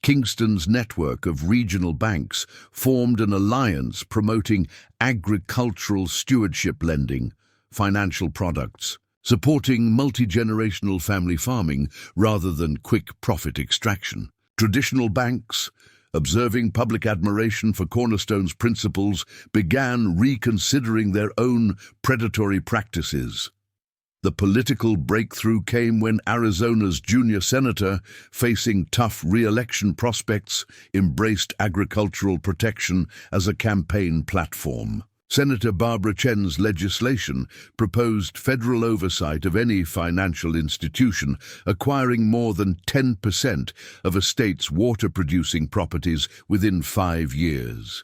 Kingston's network of regional banks formed an alliance promoting agricultural stewardship lending, financial products, supporting multi-generational family farming rather than quick profit extraction. Traditional banks, observing public admiration for Cornerstone's principles, began reconsidering their own predatory practices. The political breakthrough came when Arizona's junior senator, facing tough re-election prospects, embraced agricultural protection as a campaign platform. Senator Barbara Chen's legislation proposed federal oversight of any financial institution acquiring more than 10% of a state's water-producing properties within 5 years.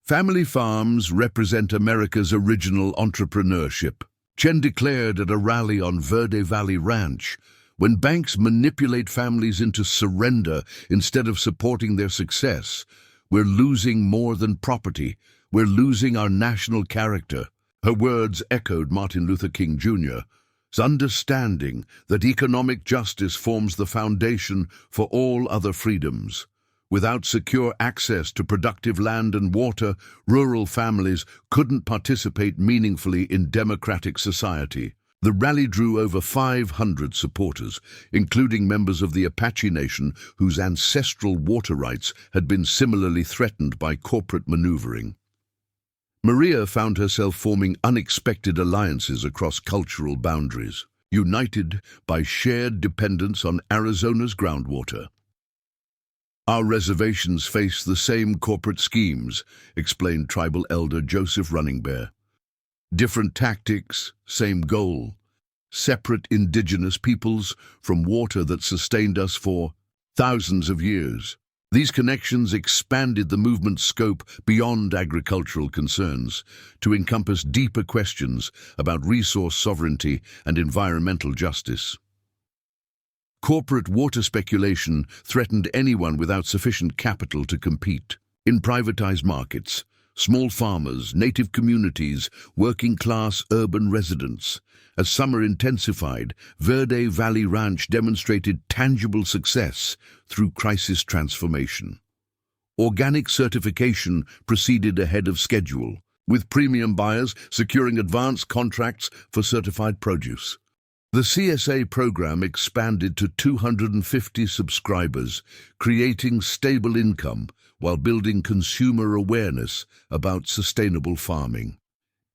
Family farms represent America's original entrepreneurship. Chen declared at a rally on Verde Valley Ranch, "When banks manipulate families into surrender instead of supporting their success, we're losing more than property. We're losing our national character." Her words echoed Martin Luther King Jr.'s understanding that economic justice forms the foundation for all other freedoms. Without secure access to productive land and water, rural families couldn't participate meaningfully in democratic society. The rally drew over 500 supporters, including members of the Apache Nation whose ancestral water rights had been similarly threatened by corporate maneuvering. Maria found herself forming unexpected alliances across cultural boundaries, united by shared dependence on Arizona's groundwater. "Our reservations face the same corporate schemes," explained tribal elder Joseph Runningbear. "Different tactics, same goal. Separate indigenous peoples from water that sustained us for thousands of years." These connections expanded the movement's scope beyond agricultural concerns to encompass deeper questions about resource sovereignty and environmental justice. Corporate water speculation threatened anyone without sufficient capital to compete. In privatized markets, small farmers, native communities, working-class urban residents. As summer intensified, Verde Valley Ranch demonstrated tangible success through crisis transformation. Organic certification proceeded ahead of schedule, with premium buyers securing advance contracts for certified produce. The CSA program expanded to 250 subscribers, creating stable income while building consumer awareness about sustainable farming.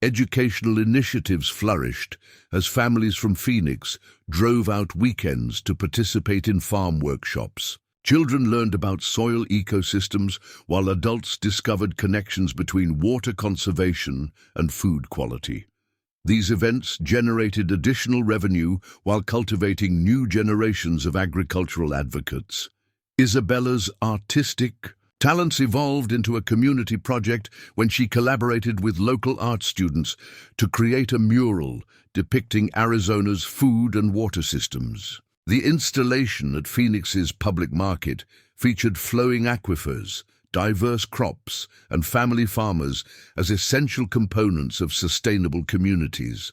Educational initiatives flourished as families from Phoenix drove out weekends to participate in farm workshops. Children learned about soil ecosystems while adults discovered connections between water conservation and food quality. These events generated additional revenue while cultivating new generations of agricultural advocates. Isabella's artistic talents evolved into a community project when she collaborated with local art students to create a mural depicting Arizona's food and water systems. The installation at Phoenix's public market featured flowing aquifers, diverse crops, and family farmers as essential components of sustainable communities.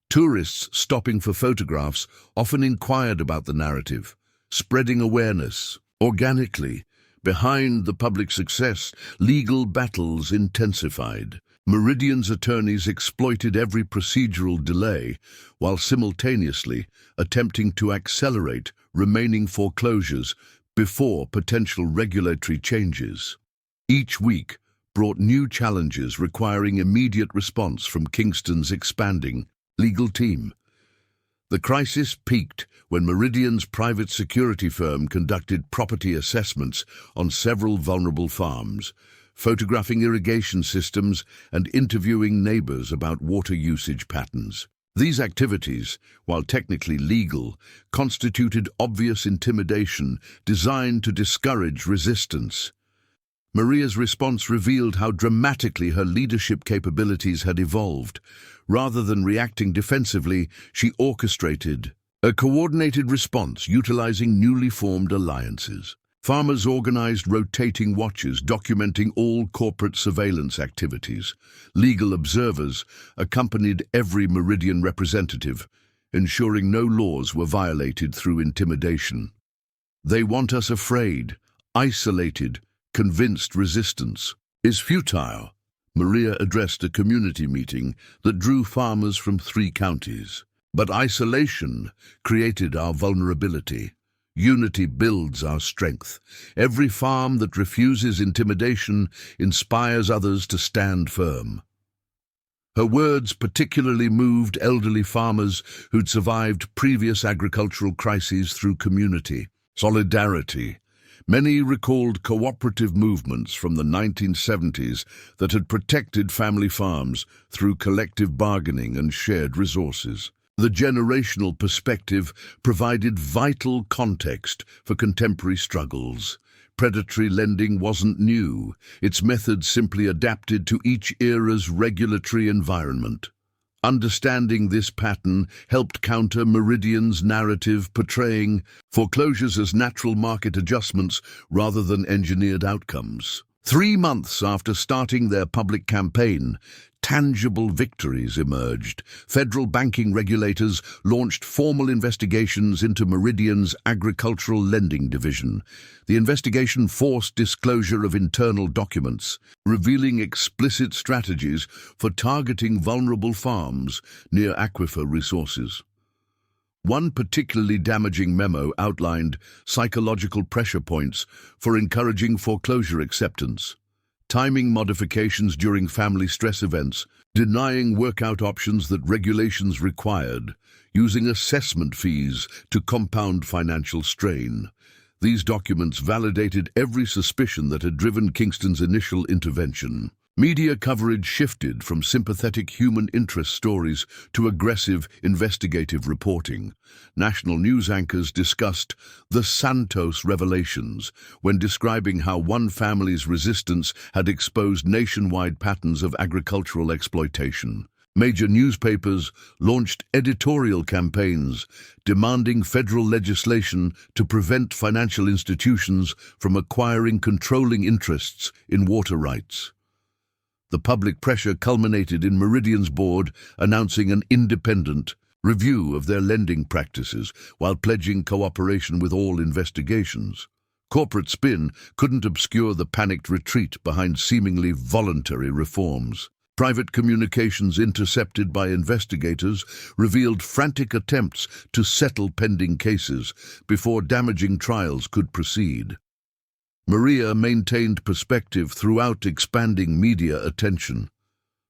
Tourists stopping for photographs often inquired about the narrative, spreading awareness. Organically, behind the public success, legal battles intensified. Meridian's attorneys exploited every procedural delay while simultaneously attempting to accelerate remaining foreclosures before potential regulatory changes. Each week brought new challenges requiring immediate response from Kingston's expanding legal team. The crisis peaked when Meridian's private security firm conducted property assessments on several vulnerable farms, photographing irrigation systems and interviewing neighbors about water usage patterns. These activities, while technically legal, constituted obvious intimidation designed to discourage resistance. Maria's response revealed how dramatically her leadership capabilities had evolved. Rather than reacting defensively, she orchestrated a coordinated response utilizing newly formed alliances. Farmers organized rotating watches documenting all corporate surveillance activities. Legal observers accompanied every Meridian representative, ensuring no laws were violated through intimidation. "They want us afraid, isolated, convinced resistance is futile." Maria addressed a community meeting that drew farmers from 3 counties. "But isolation created our vulnerability. Unity builds our strength. Every farm that refuses intimidation inspires others to stand firm." Her words particularly moved elderly farmers who'd survived previous agricultural crises through community solidarity. Many recalled cooperative movements from the 1970s that had protected family farms through collective bargaining and shared resources. The generational perspective provided vital context for contemporary struggles. Predatory lending wasn't new. Its methods simply adapted to each era's regulatory environment. Understanding this pattern helped counter Meridian's narrative portraying foreclosures as natural market adjustments rather than engineered outcomes. 3 months after starting their public campaign, tangible victories emerged. Federal banking regulators launched formal investigations into Meridian's agricultural lending division. The investigation forced disclosure of internal documents, revealing explicit strategies for targeting vulnerable farms near aquifer resources. One particularly damaging memo outlined psychological pressure points for encouraging foreclosure acceptance, timing modifications during family stress events, denying workout options that regulations required, using assessment fees to compound financial strain. These documents validated every suspicion that had driven Kingston's initial intervention. Media coverage shifted from sympathetic human interest stories to aggressive investigative reporting. National news anchors discussed the Santos revelations when describing how one family's resistance had exposed nationwide patterns of agricultural exploitation. Major newspapers launched editorial campaigns demanding federal legislation to prevent financial institutions from acquiring controlling interests in water rights. The public pressure culminated in Meridian's board announcing an independent review of their lending practices while pledging cooperation with all investigations. Corporate spin couldn't obscure the panicked retreat behind seemingly voluntary reforms. Private communications intercepted by investigators revealed frantic attempts to settle pending cases before damaging trials could proceed. Maria maintained perspective throughout expanding media attention.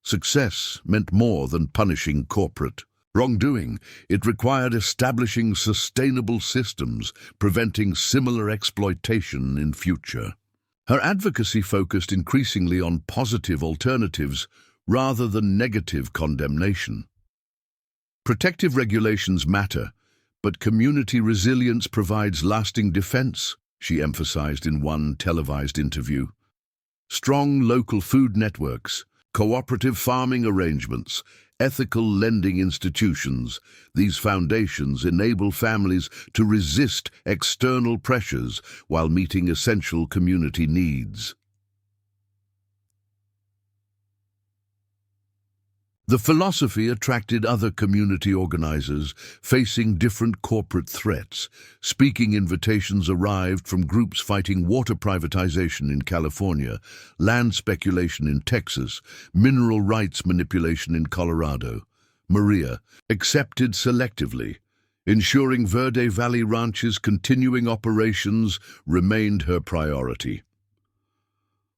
Success meant more than punishing corporate wrongdoing. It required establishing sustainable systems, preventing similar exploitation in future. Her advocacy focused increasingly on positive alternatives rather than negative condemnation. Protective regulations matter, but community resilience provides lasting defense, she emphasized in one televised interview. Strong local food networks, cooperative farming arrangements, ethical lending institutions, these foundations enable families to resist external pressures while meeting essential community needs. The philosophy attracted other community organizers facing different corporate threats. Speaking invitations arrived from groups fighting water privatization in California, land speculation in Texas, mineral rights manipulation in Colorado. Maria accepted selectively, ensuring Verde Valley Ranch's continuing operations remained her priority.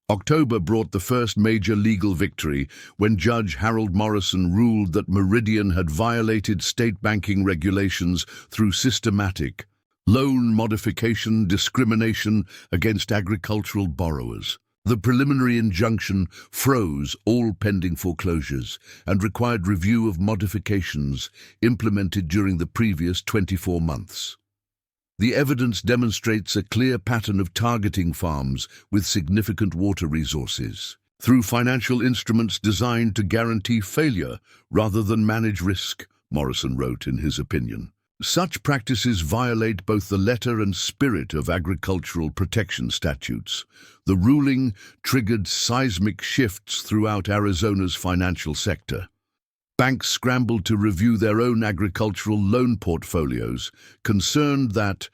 October brought the first major legal victory when Judge Harold Morrison ruled that Meridian had violated state banking regulations through systematic loan modification discrimination against agricultural borrowers. The preliminary injunction froze all pending foreclosures and required review of modifications implemented during the previous 24 months. The evidence demonstrates a clear pattern of targeting farms with significant water resources through financial instruments designed to guarantee failure rather than manage risk, Morrison wrote in his opinion. Such practices violate both the letter and spirit of agricultural protection statutes. The ruling triggered seismic shifts throughout Arizona's financial sector. Banks scrambled to review their own agricultural loan portfolios, concerned that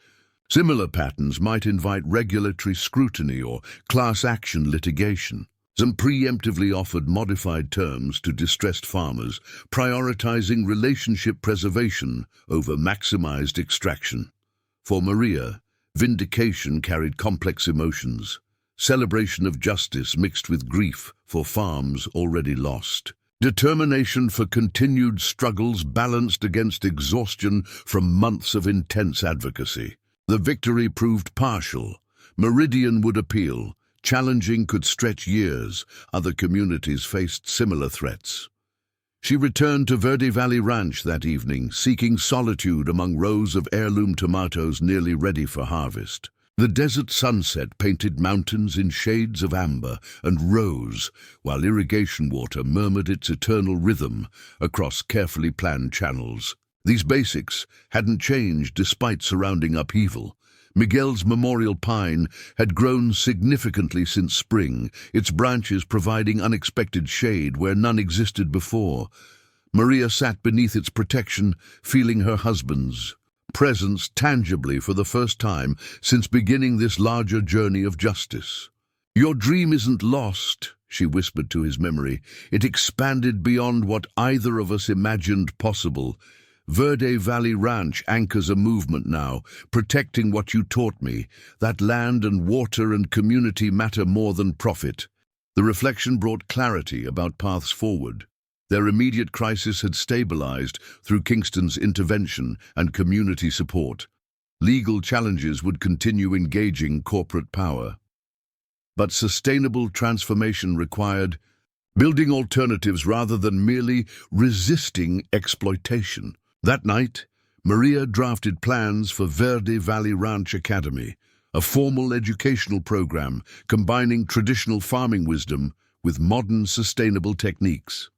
similar patterns might invite regulatory scrutiny or class action litigation. Some preemptively offered modified terms to distressed farmers, prioritizing relationship preservation over maximized extraction. For Maria, vindication carried complex emotions, celebration of justice mixed with grief for farms already lost. Determination for continued struggles balanced against exhaustion from months of intense advocacy. The victory proved partial. Meridian would appeal. Challenging could stretch years. Other communities faced similar threats. She returned to Verde Valley Ranch that evening, seeking solitude among rows of heirloom tomatoes nearly ready for harvest. The desert sunset painted mountains in shades of amber and rose, while irrigation water murmured its eternal rhythm across carefully planned channels. These basics hadn't changed despite surrounding upheaval. Miguel's memorial pine had grown significantly since spring, its branches providing unexpected shade where none existed before. Maria sat beneath its protection, feeling her husband's presence tangibly for the first time since beginning this larger journey of justice. "Your dream isn't lost," she whispered to his memory. "It expanded beyond what either of us imagined possible. Verde Valley Ranch anchors a movement now, protecting what you taught me, that land and water and community matter more than profit." The reflection brought clarity about paths forward. Their immediate crisis had stabilized through Kingston's intervention and community support. Legal challenges would continue engaging corporate power. But sustainable transformation required building alternatives rather than merely resisting exploitation. That night, Maria drafted plans for Verde Valley Ranch Academy, a formal educational program combining traditional farming wisdom with modern sustainable techniques.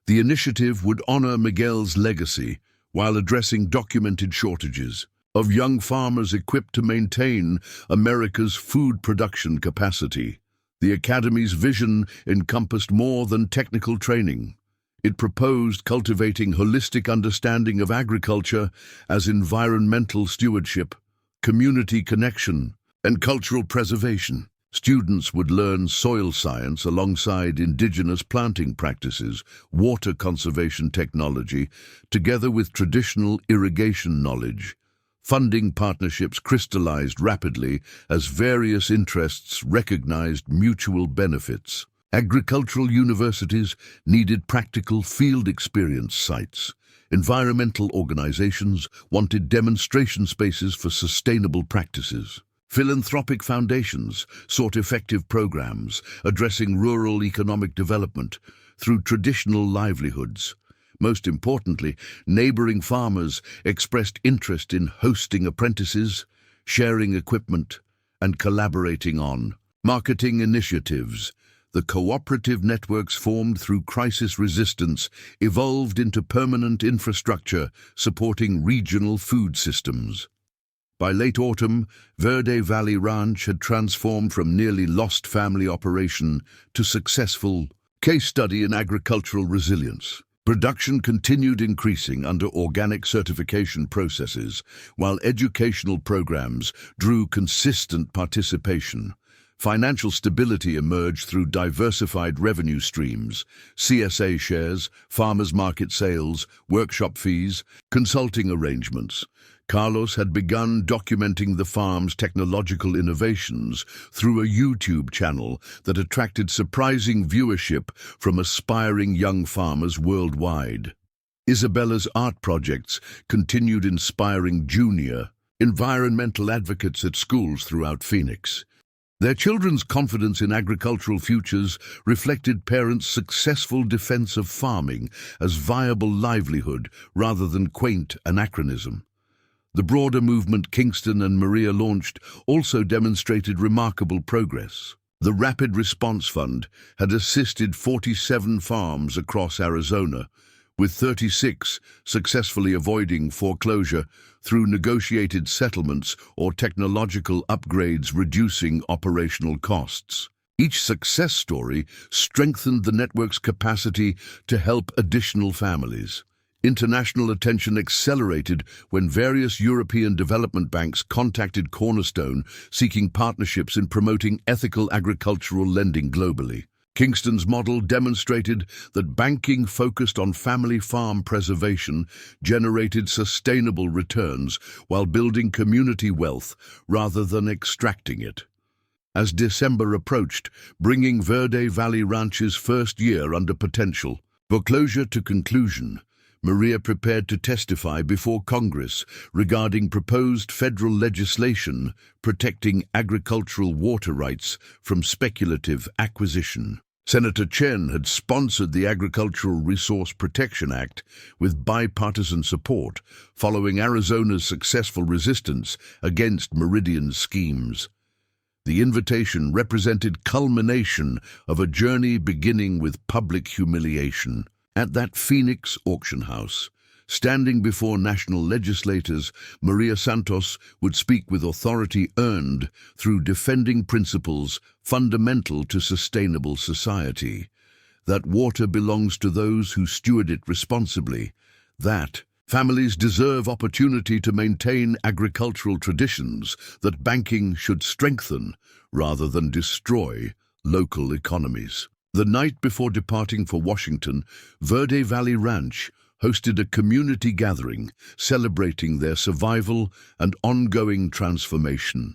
The initiative would honor Miguel's legacy while addressing documented shortages of young farmers equipped to maintain America's food production capacity. The Academy's vision encompassed more than technical training. It proposed cultivating holistic understanding of agriculture as environmental stewardship, community connection, and cultural preservation. Students would learn soil science alongside indigenous planting practices, water conservation technology, together with traditional irrigation knowledge. Funding partnerships crystallized rapidly as various interests recognized mutual benefits. Agricultural universities needed practical field experience sites. Environmental organizations wanted demonstration spaces for sustainable practices. Philanthropic foundations sought effective programs addressing rural economic development through traditional livelihoods. Most importantly, neighboring farmers expressed interest in hosting apprentices, sharing equipment, and collaborating on marketing initiatives. The cooperative networks formed through crisis resistance evolved into permanent infrastructure supporting regional food systems. By late autumn, Verde Valley Ranch had transformed from nearly lost family operation to successful case study in agricultural resilience. Production continued increasing under organic certification processes, while educational programs drew consistent participation. Financial stability emerged through diversified revenue streams, CSA shares, farmers market sales, workshop fees, consulting arrangements. Carlos had begun documenting the farm's technological innovations through a YouTube channel that attracted surprising viewership from aspiring young farmers worldwide. Isabella's art projects continued inspiring junior environmental advocates at schools throughout Phoenix. Their children's confidence in agricultural futures reflected parents' successful defense of farming as viable livelihood rather than quaint anachronism. The broader movement Kingston and Maria launched also demonstrated remarkable progress. The Rapid Response Fund had assisted 47 farms across Arizona, with 36 successfully avoiding foreclosure through negotiated settlements or technological upgrades reducing operational costs. Each success story strengthened the network's capacity to help additional families. International attention accelerated when various European development banks contacted Cornerstone seeking partnerships in promoting ethical agricultural lending globally. Kingston's model demonstrated that banking focused on family farm preservation generated sustainable returns while building community wealth rather than extracting it. As December approached, bringing Verde Valley Ranch's first year under potential foreclosure to conclusion, Maria prepared to testify before Congress regarding proposed federal legislation protecting agricultural water rights from speculative acquisition. Senator Chen had sponsored the Agricultural Resource Protection Act with bipartisan support following Arizona's successful resistance against Meridian's schemes. The invitation represented culmination of a journey beginning with public humiliation. At that Phoenix auction house, Standing before national legislators, Maria Santos would speak with authority earned through defending principles fundamental to sustainable society. That water belongs to those who steward it responsibly. That families deserve opportunity to maintain agricultural traditions. That banking should strengthen rather than destroy local economies. The night before departing for Washington, Verde Valley Ranch hosted a community gathering celebrating their survival and ongoing transformation.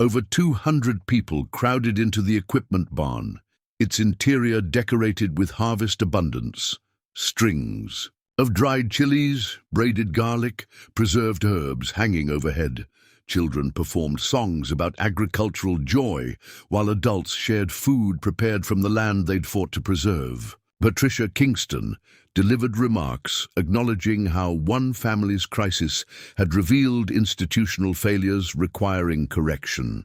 Over 200 people crowded into the equipment barn, its interior decorated with harvest abundance, strings of dried chilies, braided garlic, preserved herbs hanging overhead. Children performed songs about agricultural joy, while adults shared food prepared from the land they'd fought to preserve. Patricia Kingston delivered remarks acknowledging how one family's crisis had revealed institutional failures requiring correction.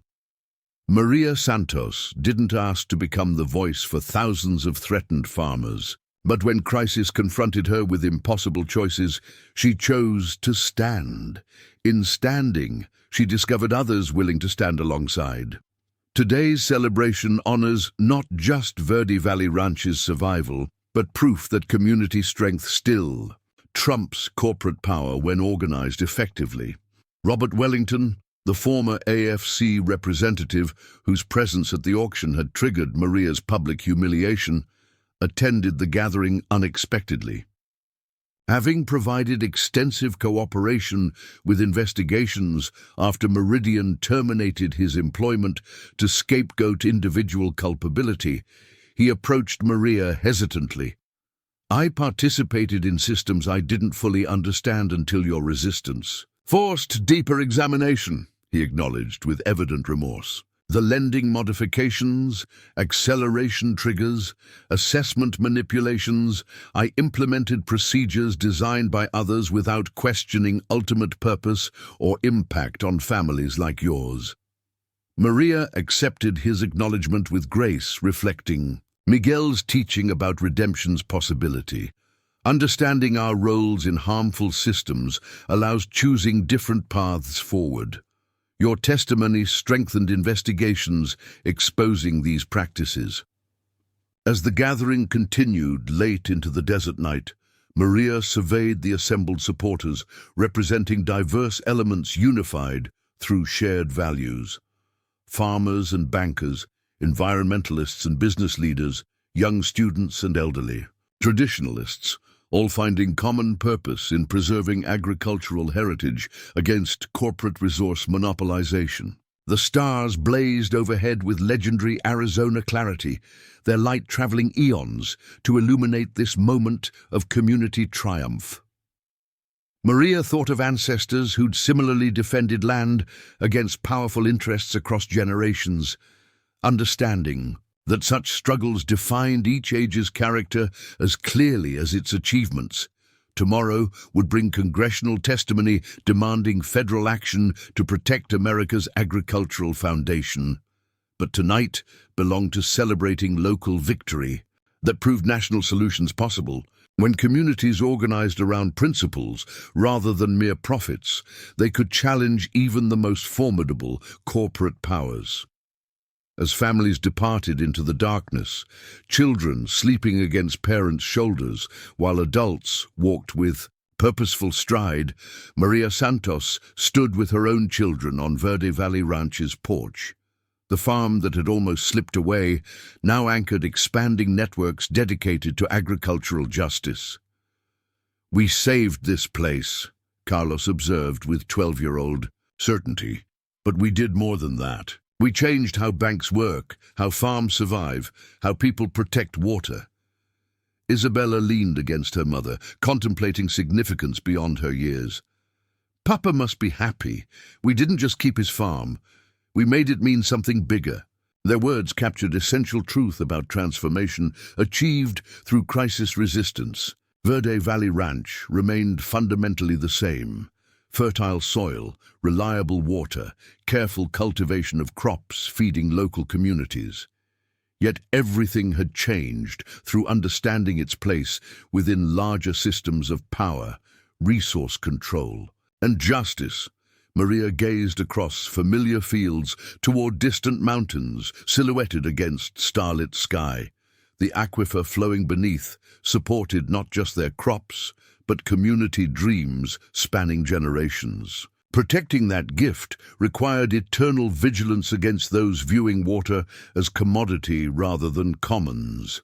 Maria Santos didn't ask to become the voice for thousands of threatened farmers, but when crisis confronted her with impossible choices, she chose to stand. In standing, she discovered others willing to stand alongside. Today's celebration honors not just Verde Valley Ranch's survival, but proof that community strength still trumps corporate power when organized effectively. Robert Wellington, the former AFC representative whose presence at the auction had triggered Maria's public humiliation, attended the gathering unexpectedly. Having provided extensive cooperation with investigations after Meridian terminated his employment to scapegoat individual culpability, he approached Maria hesitantly. "I participated in systems I didn't fully understand until your resistance forced deeper examination," he acknowledged with evident remorse. "The lending modifications, acceleration triggers, assessment manipulations, I implemented procedures designed by others without questioning ultimate purpose or impact on families like yours." Maria accepted his acknowledgement with grace, reflecting Miguel's teaching about redemption's possibility. Understanding our roles in harmful systems allows choosing different paths forward. Your testimony strengthened investigations exposing these practices. As the gathering continued late into the desert night, Maria surveyed the assembled supporters, representing diverse elements unified through shared values. Farmers and bankers, environmentalists and business leaders, young students and elderly, traditionalists, all finding common purpose in preserving agricultural heritage against corporate resource monopolization. The stars blazed overhead with legendary Arizona clarity, their light traveling eons to illuminate this moment of community triumph. Maria thought of ancestors who'd similarly defended land against powerful interests across generations, understanding that such struggles defined each age's character as clearly as its achievements. Tomorrow would bring congressional testimony demanding federal action to protect America's agricultural foundation. But tonight belonged to celebrating local victory that proved national solutions possible. When communities organized around principles rather than mere profits, they could challenge even the most formidable corporate powers. As families departed into the darkness, children sleeping against parents' shoulders while adults walked with purposeful stride, Maria Santos stood with her own children on Verde Valley Ranch's porch. The farm that had almost slipped away now anchored expanding networks dedicated to agricultural justice. "We saved this place," Carlos observed with 12-year-old certainty. "But we did more than that. We changed how banks work, how farms survive, how people protect water." Isabella leaned against her mother, contemplating significance beyond her years. "Papa must be happy. We didn't just keep his farm. We made it mean something bigger." Their words captured essential truth about transformation achieved through crisis resistance. Verde Valley Ranch remained fundamentally the same. Fertile soil, reliable water, careful cultivation of crops feeding local communities. Yet everything had changed through understanding its place within larger systems of power, resource control, and justice. Maria gazed across familiar fields toward distant mountains silhouetted against starlit sky. The aquifer flowing beneath supported not just their crops, but community dreams spanning generations. Protecting that gift required eternal vigilance against those viewing water as commodity rather than commons.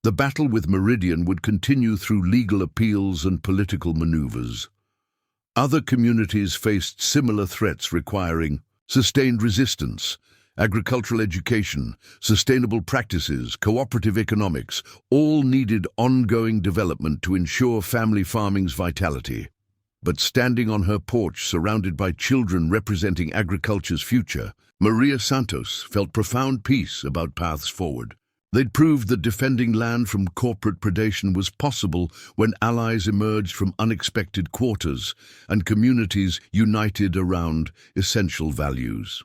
The battle with Meridian would continue through legal appeals and political maneuvers. Other communities faced similar threats requiring sustained resistance. Agricultural education, sustainable practices, cooperative economics, all needed ongoing development to ensure family farming's vitality. But standing on her porch, surrounded by children representing agriculture's future, Maria Santos felt profound peace about paths forward. They'd proved that defending land from corporate predation was possible when allies emerged from unexpected quarters and communities united around essential values.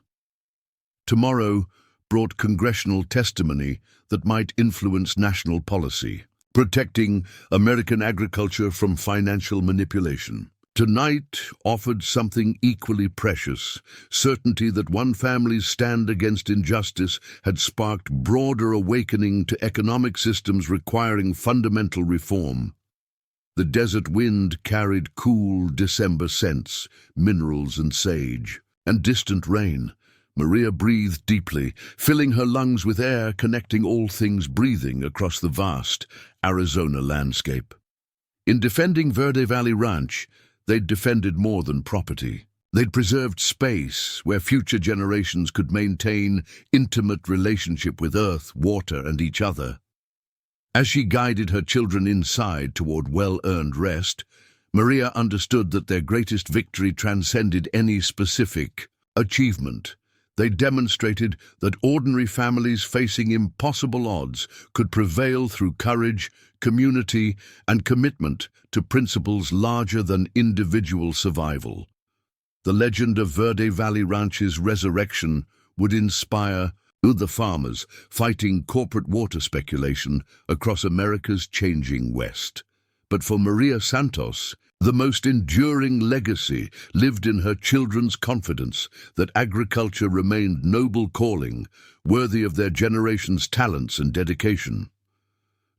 Tomorrow brought congressional testimony that might influence national policy, protecting American agriculture from financial manipulation. Tonight offered something equally precious, certainty that one family's stand against injustice had sparked broader awakening to economic systems requiring fundamental reform. The desert wind carried cool December scents, minerals and sage, and distant rain. Maria breathed deeply, filling her lungs with air connecting all things breathing across the vast Arizona landscape. In defending Verde Valley Ranch, they'd defended more than property. They'd preserved space where future generations could maintain intimate relationship with earth, water, and each other. As she guided her children inside toward well-earned rest, Maria understood that their greatest victory transcended any specific achievement. They demonstrated that ordinary families facing impossible odds could prevail through courage, community, and commitment to principles larger than individual survival. The legend of Verde Valley Ranch's resurrection would inspire the farmers fighting corporate water speculation across America's changing West. But for Maria Santos, the most enduring legacy lived in her children's confidence that agriculture remained noble calling, worthy of their generation's talents and dedication.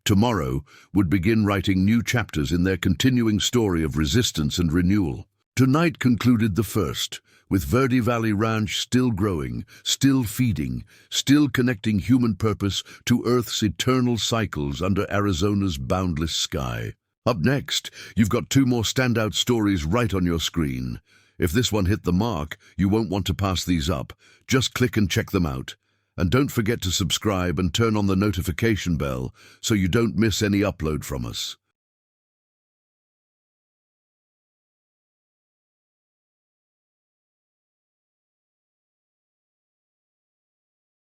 Tomorrow would begin writing new chapters in their continuing story of resistance and renewal. Tonight concluded the first, with Verde Valley Ranch still growing, still feeding, still connecting human purpose to Earth's eternal cycles under Arizona's boundless sky. Up next, you've got two more standout stories right on your screen. If this one hit the mark, you won't want to pass these up. Just click and check them out. And don't forget to subscribe and turn on the notification bell so you don't miss any upload from us.